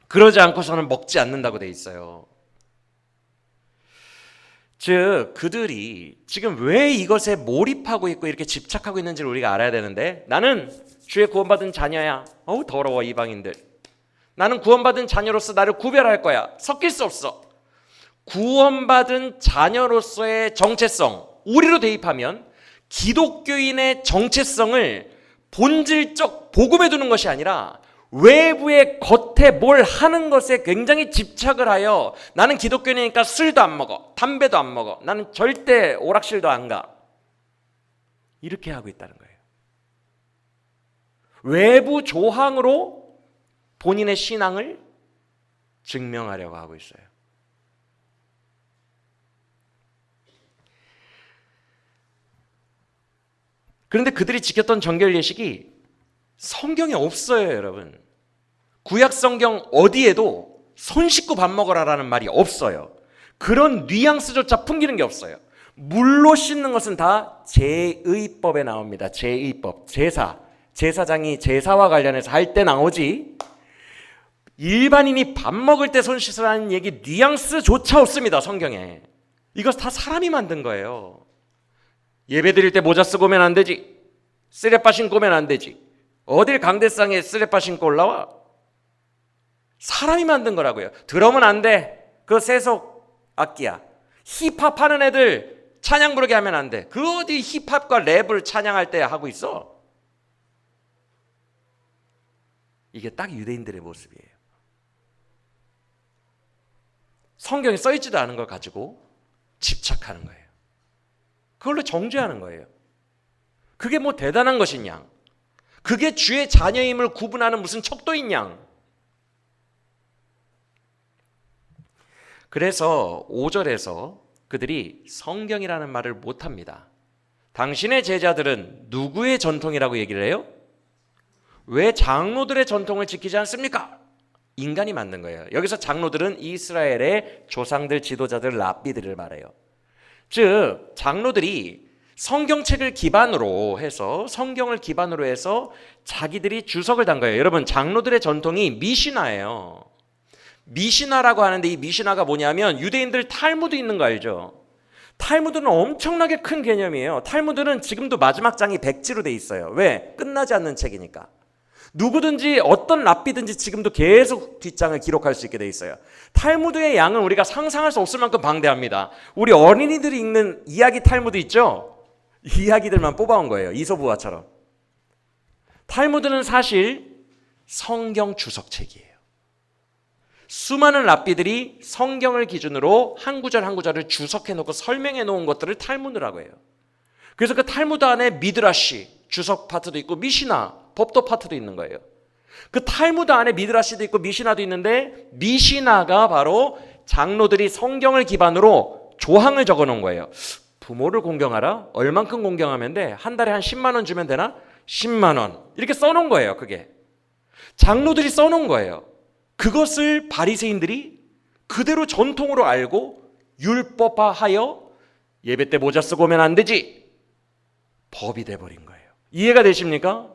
그러지 않고서는 먹지 않는다고 돼 있어요. 즉, 그들이 지금 왜 이것에 몰입하고 있고 이렇게 집착하고 있는지를 우리가 알아야 되는데, 나는 주의 구원받은 자녀야. 어우, 더러워, 이방인들. 나는 구원받은 자녀로서 나를 구별할 거야. 섞일 수 없어. 구원받은 자녀로서의 정체성, 우리로 대입하면 기독교인의 정체성을 본질적 복음에 두는 것이 아니라 외부의 겉에 뭘 하는 것에 굉장히 집착을 하여, 나는 기독교인이니까 술도 안 먹어, 담배도 안 먹어, 나는 절대 오락실도 안 가, 이렇게 하고 있다는 거예요. 외부 조항으로 본인의 신앙을 증명하려고 하고 있어요. 그런데 그들이 지켰던 정결 예식이 성경에 없어요, 여러분. 구약 성경 어디에도 손 씻고 밥 먹어라라는 말이 없어요. 그런 뉘앙스조차 풍기는 게 없어요. 물로 씻는 것은 다 제의법에 나옵니다. 제의법, 제사장이 제사와 관련해서 할 때 나오지, 일반인이 밥 먹을 때 손 씻으라는 얘기 뉘앙스조차 없습니다, 성경에. 이거 다 사람이 만든 거예요. 예배 드릴 때 모자 쓰고 오면 안 되지, 쓰레빠 신고 오면 안 되지, 어딜 강대상에 쓰레빠 신고 올라와? 사람이 만든 거라고요. 드럼은 안 돼, 그거 세속 악기야. 힙합 하는 애들 찬양 부르게 하면 안 돼. 그 어디 힙합과 랩을 찬양할 때 하고 있어? 이게 딱 유대인들의 모습이에요. 성경에 써있지도 않은 걸 가지고 집착하는 거예요. 그걸로 정죄하는 거예요. 그게 뭐 대단한 것이냐? 그게 주의 자녀임을 구분하는 무슨 척도인 양? 그래서 5절에서 그들이 성경이라는 말을 못합니다. 당신의 제자들은 누구의 전통이라고 얘기를 해요? 왜 장로들의 전통을 지키지 않습니까? 인간이 만든 거예요. 여기서 장로들은 이스라엘의 조상들, 지도자들, 랍비들을 말해요. 즉, 장로들이 성경책을 기반으로 해서, 성경을 기반으로 해서 자기들이 주석을 단 거예요. 여러분, 장로들의 전통이 미시나예요. 미시나라고 하는데, 이 미시나가 뭐냐면 유대인들 탈무드 있는 거 알죠? 탈무드는 엄청나게 큰 개념이에요. 탈무드는 지금도 마지막 장이 백지로 돼 있어요. 왜? 끝나지 않는 책이니까. 누구든지 어떤 랍비든지 지금도 계속 뒷장을 기록할 수 있게 돼 있어요. 탈무드의 양은 우리가 상상할 수 없을 만큼 방대합니다. 우리 어린이들이 읽는 이야기 탈무드 있죠? 이야기들만 뽑아온 거예요. 이솝우화처럼. 탈무드는 사실 성경 주석책이에요. 수많은 랍비들이 성경을 기준으로 한 구절 한 구절을 주석해 놓고 설명해 놓은 것들을 탈무드라고 해요. 그래서 그 탈무드 안에 미드라시, 주석 파트도 있고 미시나, 법도 파트도 있는 거예요. 그 탈무드 안에 미드라시도 있고 미시나도 있는데, 미시나가 바로 장로들이 성경을 기반으로 조항을 적어 놓은 거예요. 부모를 공경하라? 얼만큼 공경하면 돼? 한 달에 한 10만 원 주면 되나? 10만 원 이렇게 써놓은 거예요. 그게 장로들이 써놓은 거예요. 그것을 바리새인들이 그대로 전통으로 알고 율법화하여 예배 때 모자 쓰고 오면 안 되지, 법이 돼버린 거예요. 이해가 되십니까?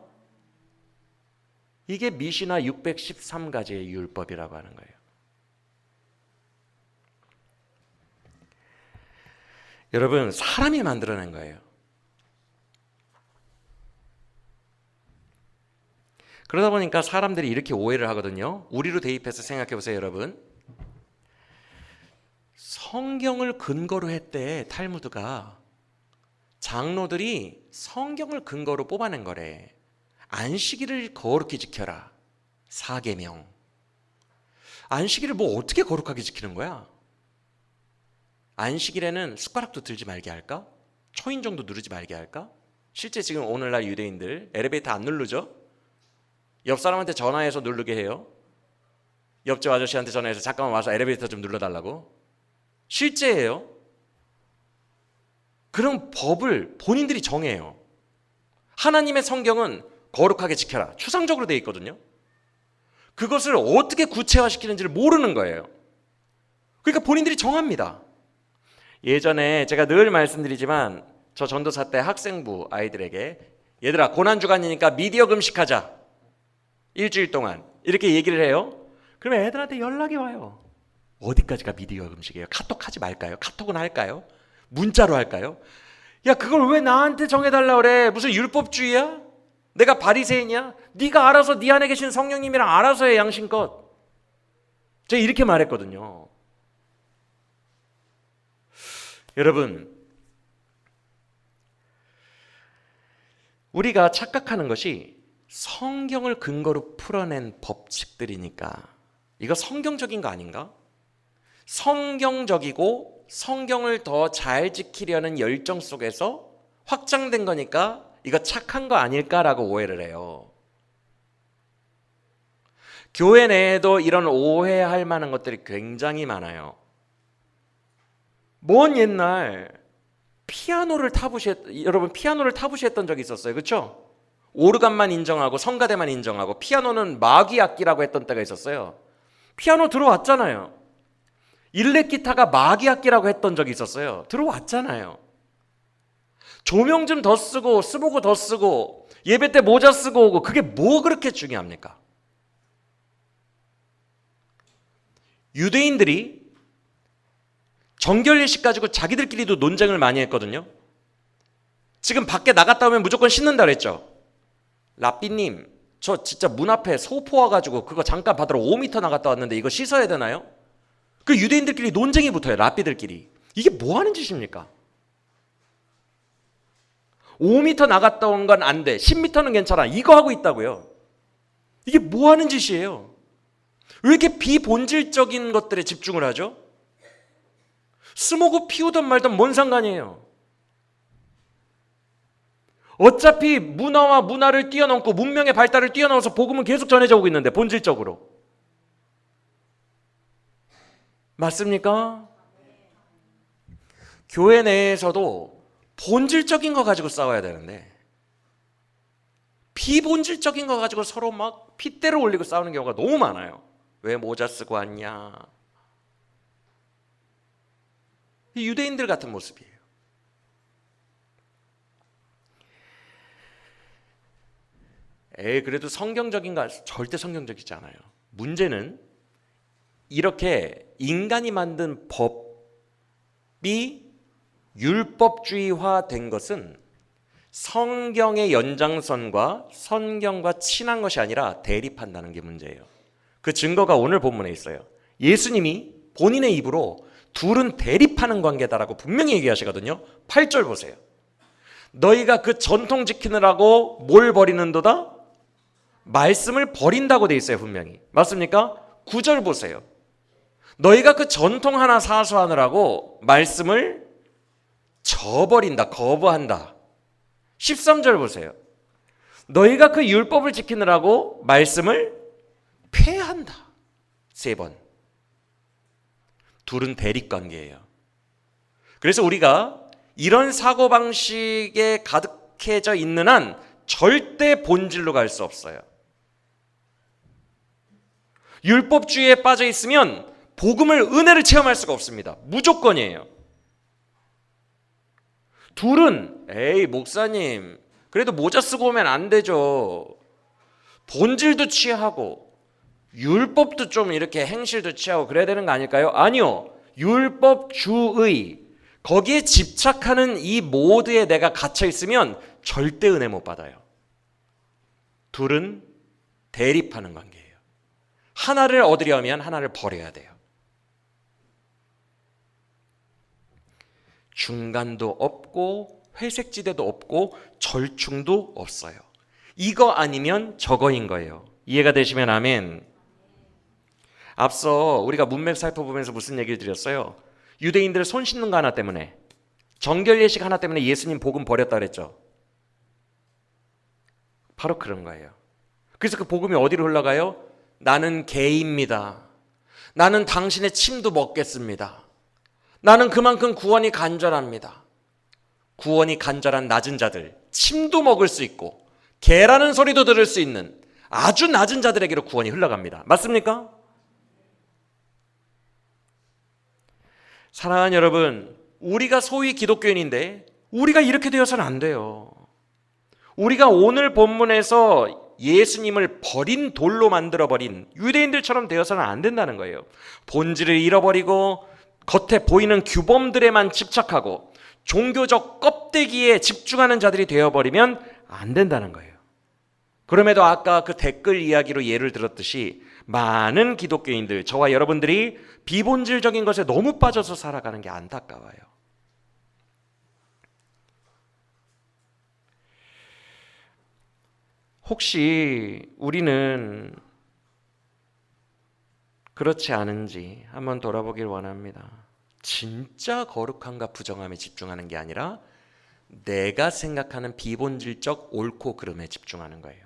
이게 미시나 613가지의 율법이라고 하는 거예요. 여러분, 사람이 만들어낸 거예요. 그러다 보니까 사람들이 이렇게 오해를 하거든요. 우리로 대입해서 생각해 보세요, 여러분. 성경을 근거로 했대, 탈무드가. 장로들이 성경을 근거로 뽑아낸 거래. 안식일을 거룩히 지켜라. 4계명. 안식일을 뭐 어떻게 거룩하게 지키는 거야? 안식일에는 숟가락도 들지 말게 할까? 초인종도 누르지 말게 할까? 실제 지금 오늘날 유대인들 엘리베이터 안 누르죠? 옆 사람한테 전화해서 누르게 해요. 옆집 아저씨한테 전화해서 잠깐만 와서 엘리베이터 좀 눌러달라고. 실제예요. 그런 법을 본인들이 정해요. 하나님의 성경은 거룩하게 지켜라, 추상적으로 되어 있거든요. 그것을 어떻게 구체화시키는지를 모르는 거예요. 그러니까 본인들이 정합니다. 예전에 제가 늘 말씀드리지만 저 전도사 때 학생부 아이들에게 얘들아 고난주간이니까 미디어 금식하자, 일주일 동안 이렇게 얘기를 해요. 그러면 애들한테 연락이 와요. 어디까지가 미디어 금식이에요? 카톡 하지 말까요? 카톡은 할까요? 문자로 할까요? 야, 그걸 왜 나한테 정해달라 그래? 무슨 율법주의야? 내가 바리새인이야? 네가 알아서 네 안에 계신 성령님이랑 알아서 해, 양심껏. 제가 이렇게 말했거든요. 여러분, 우리가 착각하는 것이 성경을 근거로 풀어낸 법칙들이니까 이거 성경적인 거 아닌가? 성경적이고 성경을 더 잘 지키려는 열정 속에서 확장된 거니까 이거 착한 거 아닐까라고 오해를 해요. 교회 내에도 이런 오해할 만한 것들이 굉장히 많아요. 먼 옛날 여러분 피아노를 타부시했던 적이 있었어요. 그렇죠? 오르간만 인정하고 성가대만 인정하고 피아노는 마귀 악기라고 했던 때가 있었어요. 피아노 들어왔잖아요. 일렉 기타가 마귀 악기라고 했던 적이 있었어요. 들어왔잖아요. 조명 좀 더 쓰고 스모그 더 쓰고 예배 때 모자 쓰고 오고 그게 뭐 그렇게 중요합니까? 유대인들이 정결 예식 가지고 자기들끼리도 논쟁을 많이 했거든요. 지금 밖에 나갔다 오면 무조건 씻는다 그랬죠. 라삐님, 저 진짜 문 앞에 소포 와가지고 그거 잠깐 받으러 5m 나갔다 왔는데 이거 씻어야 되나요? 그 유대인들끼리 논쟁이 붙어요. 라삐들끼리. 이게 뭐 하는 짓입니까? 5m 나갔다 온 건 안 돼, 10m는 괜찮아, 이거 하고 있다고요. 이게 뭐 하는 짓이에요? 왜 이렇게 비본질적인 것들에 집중을 하죠? 스모그 피우든 말든 뭔 상관이에요? 어차피 문화와 문화를 뛰어넘고 문명의 발달을 뛰어넘어서 복음은 계속 전해져 오고 있는데 본질적으로. 맞습니까? 교회 내에서도 본질적인 거 가지고 싸워야 되는데 비본질적인 거 가지고 서로 막 핏대를 올리고 싸우는 경우가 너무 많아요. 왜 모자 쓰고 왔냐? 유대인들 같은 모습이에요. 그래도 성경적인가? 절대 성경적이지 않아요. 문제는 이렇게 인간이 만든 법이 율법주의화 된 것은 성경의 연장선과 성경과 친한 것이 아니라 대립한다는 게 문제예요. 그 증거가 오늘 본문에 있어요. 예수님이 본인의 입으로 둘은 대립하는 관계다라고 분명히 얘기하시거든요. 8절 보세요. 너희가 그 전통 지키느라고 뭘 버리는도다? 말씀을 버린다고 돼 있어요. 분명히. 맞습니까? 9절 보세요. 너희가 그 전통 하나 사수하느라고 말씀을 저버린다, 거부한다. 13절 보세요. 너희가 그 율법을 지키느라고 말씀을 폐한다. 3번. 둘은 대립관계예요. 그래서 우리가 이런 사고방식에 가득해져 있는 한 절대 본질로 갈 수 없어요. 율법주의에 빠져 있으면 복음을, 은혜를 체험할 수가 없습니다. 무조건이에요. 둘은 에이 목사님 그래도 모자 쓰고 오면 안 되죠. 본질도 취하고 율법도 좀 이렇게 행실도 취하고 그래야 되는 거 아닐까요? 아니요. 율법주의 거기에 집착하는 이 모드에 내가 갇혀 있으면 절대 은혜 못 받아요. 둘은 대립하는 관계예요. 하나를 얻으려면 하나를 버려야 돼요. 중간도 없고 회색지대도 없고 절충도 없어요. 이거 아니면 저거인 거예요. 이해가 되시면 아멘. 앞서 우리가 문맥 살펴보면서 무슨 얘기를 드렸어요? 유대인들 손 씻는 거 하나 때문에, 정결 예식 하나 때문에 예수님 복음 버렸다 그랬죠. 바로 그런 거예요. 그래서 그 복음이 어디로 흘러가요? 나는 개입니다. 나는 당신의 침도 먹겠습니다. 나는 그만큼 구원이 간절합니다. 구원이 간절한 낮은 자들, 침도 먹을 수 있고 개라는 소리도 들을 수 있는 아주 낮은 자들에게로 구원이 흘러갑니다. 맞습니까? 사랑하는 여러분, 우리가 소위 기독교인인데 우리가 이렇게 되어서는 안 돼요. 우리가 오늘 본문에서 예수님을 버린 돌로 만들어버린 유대인들처럼 되어서는 안 된다는 거예요. 본질을 잃어버리고 겉에 보이는 규범들에만 집착하고 종교적 껍데기에 집중하는 자들이 되어버리면 안 된다는 거예요. 그럼에도 아까 그 댓글 이야기로 예를 들었듯이 많은 기독교인들, 저와 여러분들이 비본질적인 것에 너무 빠져서 살아가는 게 안타까워요. 혹시 우리는 그렇지 않은지 한번 돌아보길 원합니다. 진짜 거룩함과 부정함에 집중하는 게 아니라 내가 생각하는 비본질적 옳고 그름에 집중하는 거예요.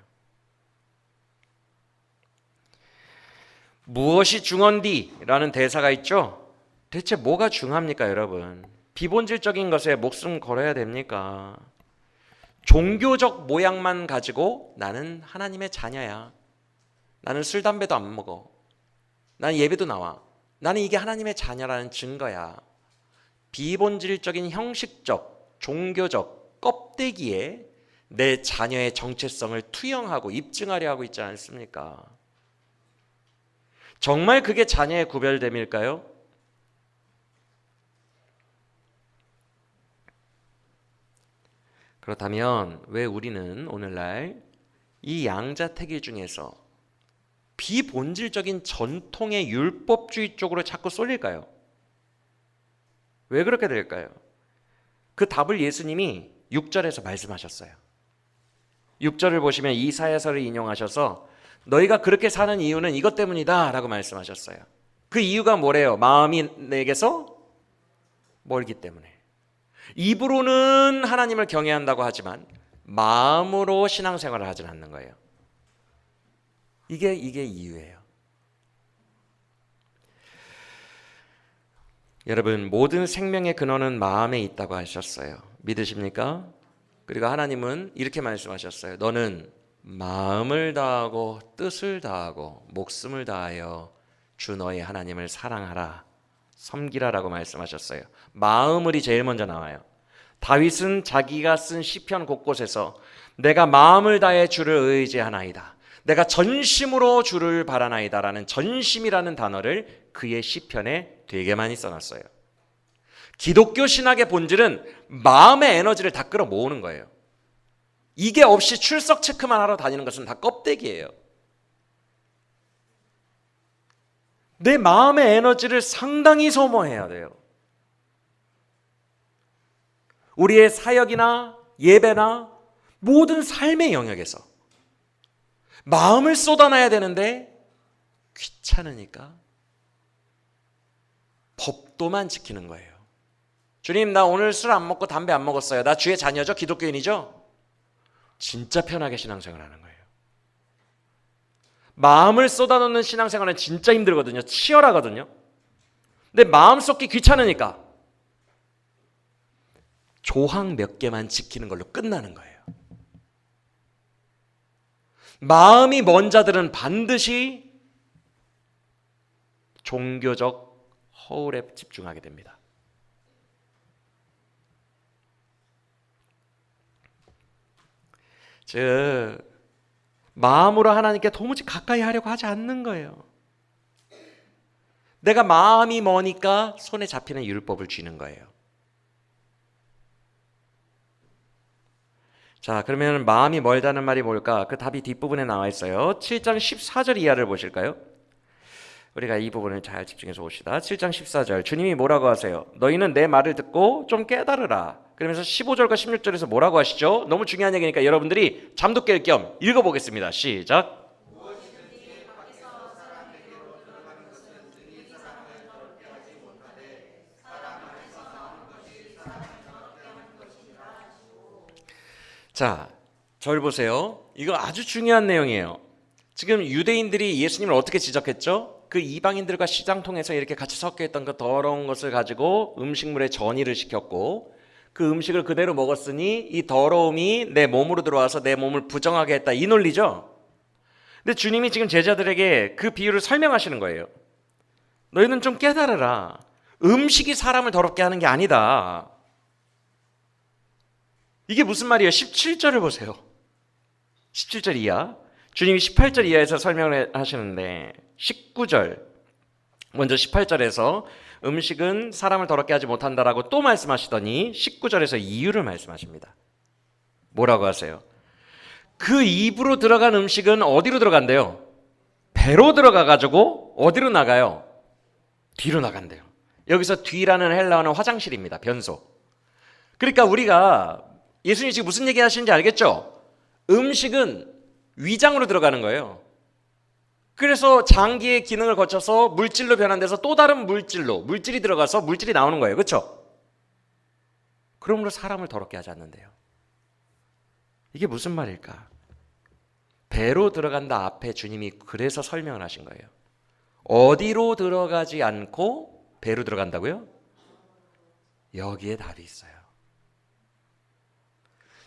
무엇이 중헌디라는 대사가 있죠? 대체 뭐가 중합니까, 여러분? 비본질적인 것에 목숨 걸어야 됩니까? 종교적 모양만 가지고 나는 하나님의 자녀야. 나는 술, 담배도 안 먹어. 나는 예배도 나와. 나는 이게 하나님의 자녀라는 증거야. 비본질적인 형식적, 종교적 껍데기에 내 자녀의 정체성을 투영하고 입증하려 하고 있지 않습니까? 정말 그게 자녀의 구별됨일까요? 그렇다면 왜 우리는 오늘날 이 양자택일 중에서 비본질적인 전통의 율법주의 쪽으로 자꾸 쏠릴까요? 왜 그렇게 될까요? 그 답을 예수님이 6절에서 말씀하셨어요. 6절을 보시면 이사야서를 인용하셔서 너희가 그렇게 사는 이유는 이것 때문이다 라고 말씀하셨어요. 그 이유가 뭐래요? 마음이 내게서 멀기 때문에. 입으로는 하나님을 경외한다고 하지만 마음으로 신앙생활을 하지 않는 거예요. 이게 이유예요. 여러분, 모든 생명의 근원은 마음에 있다고 하셨어요. 믿으십니까? 그리고 하나님은 이렇게 말씀하셨어요. 너는 마음을 다하고 뜻을 다하고 목숨을 다하여 주 너의 하나님을 사랑하라, 섬기라라고 말씀하셨어요. 마음을이 제일 먼저 나와요. 다윗은 자기가 쓴 시편 곳곳에서 내가 마음을 다해 주를 의지하나이다, 내가 전심으로 주를 바라나이다 라는 전심이라는 단어를 그의 시편에 되게 많이 써놨어요. 기독교 신학의 본질은 마음의 에너지를 다 끌어모으는 거예요. 이게 없이 출석 체크만 하러 다니는 것은 다 껍데기예요. 내 마음의 에너지를 상당히 소모해야 돼요. 우리의 사역이나 예배나 모든 삶의 영역에서 마음을 쏟아놔야 되는데 귀찮으니까 법도만 지키는 거예요. 주님, 나 오늘 술 안 먹고 담배 안 먹었어요. 나 주의 자녀죠? 기독교인이죠? 진짜 편하게 신앙생활 하는 거예요. 마음을 쏟아놓는 신앙생활은 진짜 힘들거든요. 치열하거든요. 근데 마음 쏟기 귀찮으니까 조항 몇 개만 지키는 걸로 끝나는 거예요. 마음이 먼 자들은 반드시 종교적 허울에 집중하게 됩니다. 즉 마음으로 하나님께 도무지 가까이 하려고 하지 않는 거예요. 내가 마음이 머니까 손에 잡히는 율법을 쥐는 거예요. 자, 그러면 마음이 멀다는 말이 뭘까? 그 답이 뒷부분에 나와 있어요. 7장 14절 이하를 보실까요? 우리가 이 부분을 잘 집중해서 봅시다. 7장 14절 주님이 뭐라고 하세요? 너희는 내 말을 듣고 좀 깨달으라. 그러면서 15절과 16절에서 뭐라고 하시죠? 너무 중요한 얘기니까 여러분들이 잠도 깰 겸 읽어보겠습니다. 시작. 자, 절 보세요. 이거 아주 중요한 내용이에요. 지금 유대인들이 예수님을 어떻게 지적했죠? 그 이방인들과 시장 통해서 이렇게 같이 섞여 있던 그 더러운 것을 가지고 음식물에 전이를 시켰고 그 음식을 그대로 먹었으니 이 더러움이 내 몸으로 들어와서 내 몸을 부정하게 했다. 이 논리죠. 근데 주님이 지금 제자들에게 그 비유를 설명하시는 거예요. 너희는 좀 깨달으라. 음식이 사람을 더럽게 하는 게 아니다. 이게 무슨 말이에요? 17절을 보세요. 17절 이하. 주님이 18절 이하에서 설명을 하시는데 19절 먼저 18절에서 음식은 사람을 더럽게 하지 못한다라고 또 말씀하시더니 19절에서 이유를 말씀하십니다. 뭐라고 하세요? 그 입으로 들어간 음식은 어디로 들어간대요? 배로 들어가가지고 어디로 나가요? 뒤로 나간대요. 여기서 뒤라는 헬라어는 화장실입니다. 변소. 그러니까 우리가 예수님이 지금 무슨 얘기 하시는지 알겠죠? 음식은 위장으로 들어가는 거예요. 그래서 장기의 기능을 거쳐서 물질로 변환돼서 또 다른 물질이 들어가서 물질이 나오는 거예요. 그렇죠? 그러므로 사람을 더럽게 하지 않는데요. 이게 무슨 말일까? 배로 들어간다 앞에 주님이 그래서 설명을 하신 거예요. 어디로 들어가지 않고 배로 들어간다고요? 여기에 답이 있어요.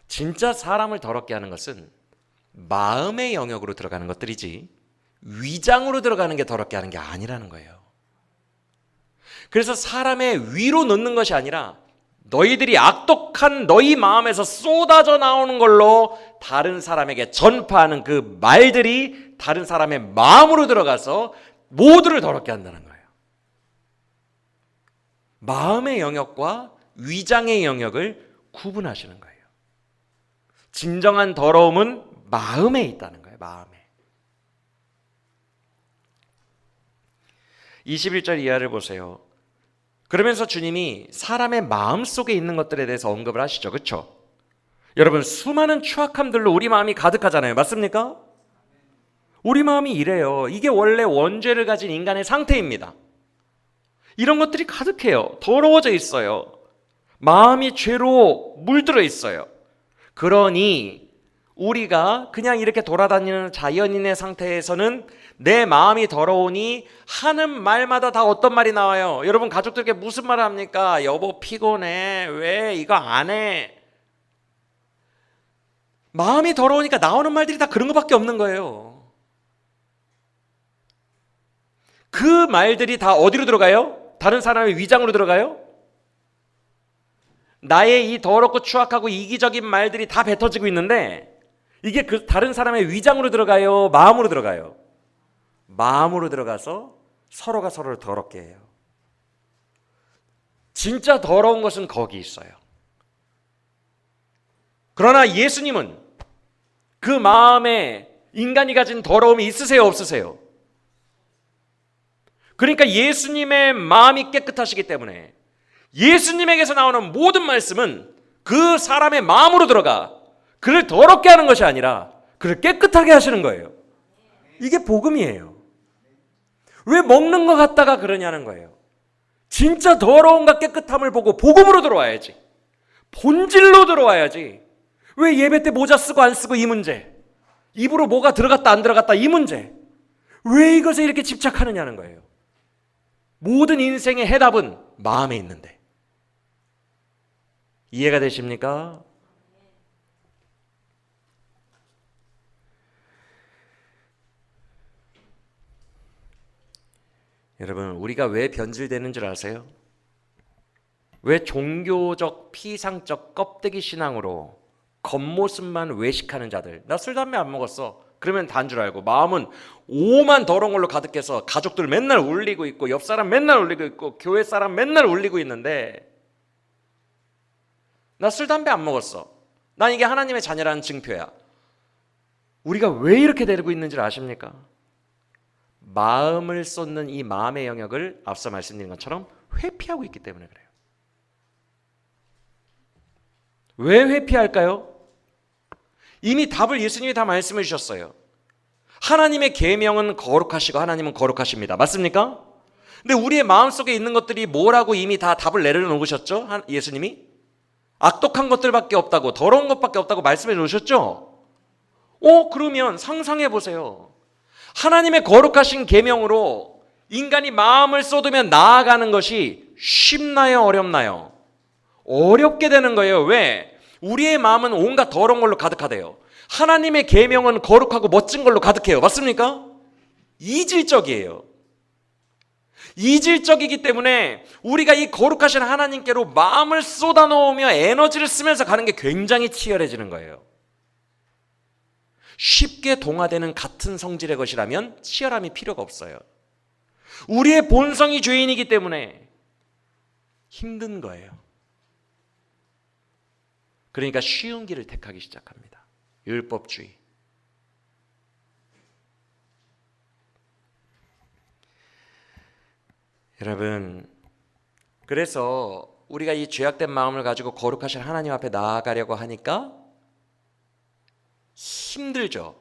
진짜 사람을 더럽게 하는 것은 마음의 영역으로 들어가는 것들이지 위장으로 들어가는 게 더럽게 하는 게 아니라는 거예요. 그래서 사람의 위로 넣는 것이 아니라 너희들이 악독한 너희 마음에서 쏟아져 나오는 걸로 다른 사람에게 전파하는 그 말들이 다른 사람의 마음으로 들어가서 모두를 더럽게 한다는 거예요. 마음의 영역과 위장의 영역을 구분하시는 거예요. 진정한 더러움은 마음에 있다는 거예요. 마음에. 21절 이하를 보세요. 그러면서 주님이 사람의 마음속에 있는 것들에 대해서 언급을 하시죠. 그렇죠? 여러분 수많은 추악함들로 우리 마음이 가득하잖아요. 맞습니까? 우리 마음이 이래요. 이게 원래 원죄를 가진 인간의 상태입니다. 이런 것들이 가득해요. 더러워져 있어요. 마음이 죄로 물들어 있어요. 그러니 우리가 그냥 이렇게 돌아다니는 자연인의 상태에서는 내 마음이 더러우니 하는 말마다 다 어떤 말이 나와요? 여러분 가족들에게 무슨 말을 합니까? 여보 피곤해. 왜 이거 안 해? 마음이 더러우니까 나오는 말들이 다 그런 것밖에 없는 거예요. 그 말들이 다 어디로 들어가요? 다른 사람의 위장으로 들어가요? 나의 이 더럽고 추악하고 이기적인 말들이 다 뱉어지고 있는데 이게 그 다른 사람의 위장으로 들어가요? 마음으로 들어가요? 마음으로 들어가서 서로가 서로를 더럽게 해요. 진짜 더러운 것은 거기 있어요. 그러나 예수님은 그 마음에 인간이 가진 더러움이 있으세요? 없으세요? 그러니까 예수님의 마음이 깨끗하시기 때문에 예수님에게서 나오는 모든 말씀은 그 사람의 마음으로 들어가 그를 더럽게 하는 것이 아니라 그를 깨끗하게 하시는 거예요. 이게 복음이에요. 왜 먹는 것 같다가 그러냐는 거예요. 진짜 더러움과 깨끗함을 보고 복음으로 들어와야지. 본질로 들어와야지. 왜 예배 때 모자 쓰고 안 쓰고 이 문제, 입으로 뭐가 들어갔다 안 들어갔다 이 문제, 왜 이것에 이렇게 집착하느냐는 거예요. 모든 인생의 해답은 마음에 있는데. 이해가 되십니까? 여러분, 우리가 왜 변질되는 줄 아세요? 왜 종교적 피상적 껍데기 신앙으로 겉모습만 외식하는 자들, 나 술 담배 안 먹었어, 그러면 단 줄 알고 마음은 오만 더러운 걸로 가득해서 가족들 맨날 울리고 있고 옆 사람 맨날 울리고 있고 교회 사람 맨날 울리고 있는데, 나 술 담배 안 먹었어, 난 이게 하나님의 자녀라는 증표야. 우리가 왜 이렇게 되고 있는지 아십니까? 마음을 쏟는 이 마음의 영역을 앞서 말씀드린 것처럼 회피하고 있기 때문에 그래요. 왜 회피할까요? 이미 답을 예수님이 다 말씀해 주셨어요. 하나님의 계명은 거룩하시고 하나님은 거룩하십니다. 맞습니까? 근데 우리의 마음속에 있는 것들이 뭐라고 이미 다 답을 내려놓으셨죠? 예수님이 악독한 것들밖에 없다고, 더러운 것밖에 없다고 말씀해 놓으셨죠? 그러면 상상해 보세요. 하나님의 거룩하신 계명으로 인간이 마음을 쏟으면 나아가는 것이 쉽나요? 어렵나요? 어렵게 되는 거예요. 왜? 우리의 마음은 온갖 더러운 걸로 가득하대요. 하나님의 계명은 거룩하고 멋진 걸로 가득해요. 맞습니까? 이질적이에요. 이질적이기 때문에 우리가 이 거룩하신 하나님께로 마음을 쏟아놓으며 에너지를 쓰면서 가는 게 굉장히 치열해지는 거예요. 쉽게 동화되는 같은 성질의 것이라면 치열함이 필요가 없어요. 우리의 본성이 죄인이기 때문에 힘든 거예요. 그러니까 쉬운 길을 택하기 시작합니다. 율법주의. 여러분, 그래서 우리가 이 죄악된 마음을 가지고 거룩하신 하나님 앞에 나아가려고 하니까 힘들죠.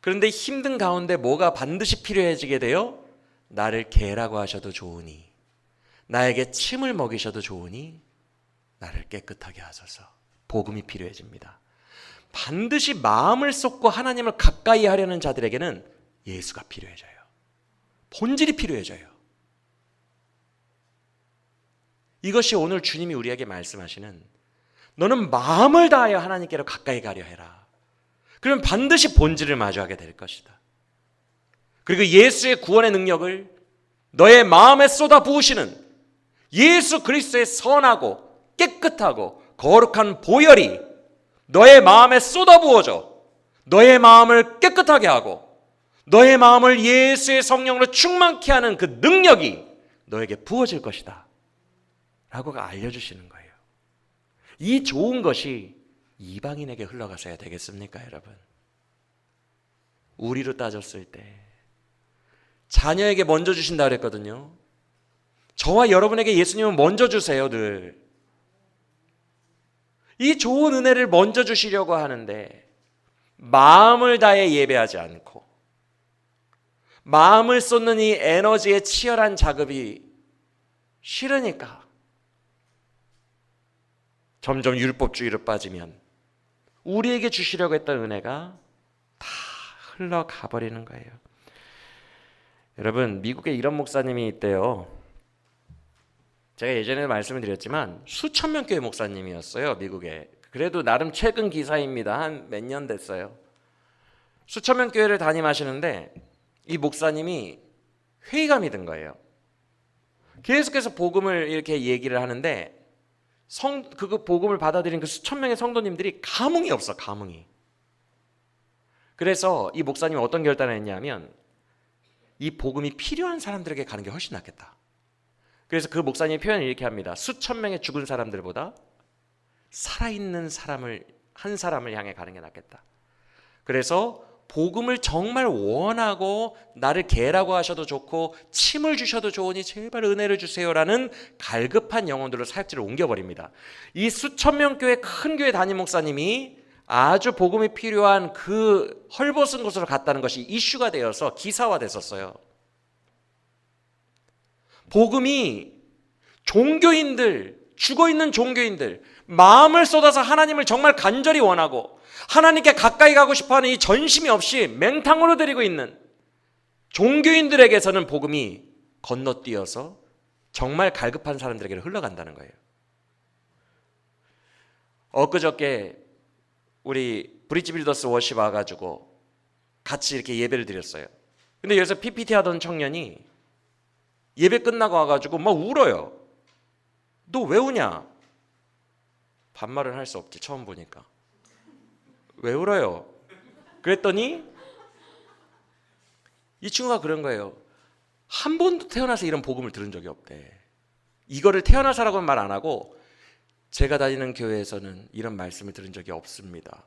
그런데 힘든 가운데 뭐가 반드시 필요해지게 돼요? 나를 개라고 하셔도 좋으니, 나에게 침을 먹이셔도 좋으니 나를 깨끗하게 하소서. 복음이 필요해집니다. 반드시 마음을 쏟고 하나님을 가까이 하려는 자들에게는 예수가 필요해져요. 본질이 필요해져요. 이것이 오늘 주님이 우리에게 말씀하시는, 너는 마음을 다하여 하나님께로 가까이 가려 해라. 그러면 반드시 본질을 마주하게 될 것이다. 그리고 예수의 구원의 능력을 너의 마음에 쏟아 부으시는 예수 그리스도의 선하고 깨끗하고 거룩한 보혈이 너의 마음에 쏟아 부어져 너의 마음을 깨끗하게 하고 너의 마음을 예수의 성령으로 충만케 하는 그 능력이 너에게 부어질 것이다 라고 알려주시는 거예요. 이 좋은 것이 이방인에게 흘러가서야 되겠습니까, 여러분? 우리로 따졌을 때 자녀에게 먼저 주신다 그랬거든요. 저와 여러분에게 예수님은 먼저 주세요. 늘 이 좋은 은혜를 먼저 주시려고 하는데 마음을 다해 예배하지 않고 마음을 쏟는 이 에너지의 치열한 작업이 싫으니까 점점 율법주의로 빠지면 우리에게 주시려고 했던 은혜가 다 흘러가 버리는 거예요. 여러분, 미국에 이런 목사님이 있대요. 제가 예전에 말씀을 드렸지만 수천 명 교회 목사님이었어요, 미국에. 그래도 나름 최근 기사입니다. 한 몇 년 됐어요. 수천 명 교회를 담임하시는데 이 목사님이 회의감이 든 거예요. 계속해서 복음을 이렇게 얘기를 하는데 그 복음을 받아들인 그 수천 명의 성도님들이 감흥이 없어, 감흥이. 그래서 이 목사님이 어떤 결단을 했냐면 이 복음이 필요한 사람들에게 가는 게 훨씬 낫겠다. 그래서 그 목사님의 표현을 이렇게 합니다. 수천 명의 죽은 사람들보다 살아있는 사람을, 한 사람을 향해 가는 게 낫겠다. 그래서 복음을 정말 원하고 나를 개라고 하셔도 좋고 침을 주셔도 좋으니 제발 은혜를 주세요라는 갈급한 영혼들로 사역지를 옮겨버립니다. 이 수천 명 교회, 큰 교회 담임 목사님이 아주 복음이 필요한 그 헐벗은 곳으로 갔다는 것이 이슈가 되어서 기사화됐었어요. 복음이 종교인들, 죽어있는 종교인들, 마음을 쏟아서 하나님을 정말 간절히 원하고 하나님께 가까이 가고 싶어하는 이 전심이 없이 맹탕으로 드리고 있는 종교인들에게서는 복음이 건너뛰어서 정말 갈급한 사람들에게 흘러간다는 거예요. 엊그저께 우리 브릿지 빌더스 워십 와가지고 같이 이렇게 예배를 드렸어요. 근데 여기서 PPT 하던 청년이 예배 끝나고 와가지고 막 울어요. 너 왜 우냐? 반말을 할 수 없지, 처음 보니까. 왜 울어요? 그랬더니 이 친구가 그런 거예요. 한 번도 태어나서 이런 복음을 들은 적이 없대. 이거를 태어나서라고는 말 안 하고, 제가 다니는 교회에서는 이런 말씀을 들은 적이 없습니다.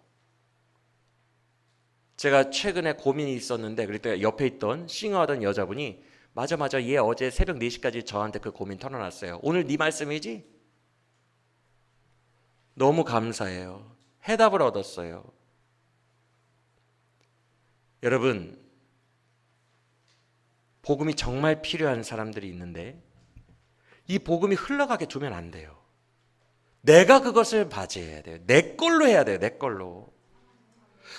제가 최근에 고민이 있었는데, 그때 옆에 있던 싱어하던 여자분이 맞아 얘 어제 새벽 4시까지 저한테 그 고민 털어놨어요. 오늘 네 말씀이지? 너무 감사해요. 해답을 얻었어요. 여러분, 복음이 정말 필요한 사람들이 있는데 이 복음이 흘러가게 두면 안 돼요. 내가 그것을 맞이해야 돼요. 내 걸로 해야 돼요. 내 걸로.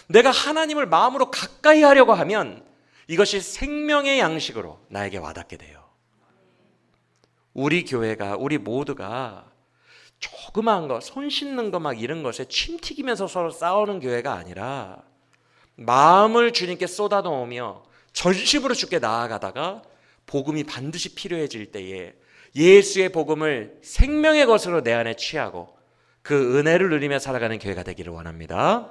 내가 하나님을 마음으로 가까이 하려고 하면 이것이 생명의 양식으로 나에게 와닿게 돼요. 우리 교회가, 우리 모두가 조그마한 거, 손 씻는 거 막 이런 것에 침 튀기면서 서로 싸우는 교회가 아니라 마음을 주님께 쏟아놓으며 전심으로 주께 나아가다가 복음이 반드시 필요해질 때에 예수의 복음을 생명의 것으로 내 안에 취하고 그 은혜를 누리며 살아가는 교회가 되기를 원합니다.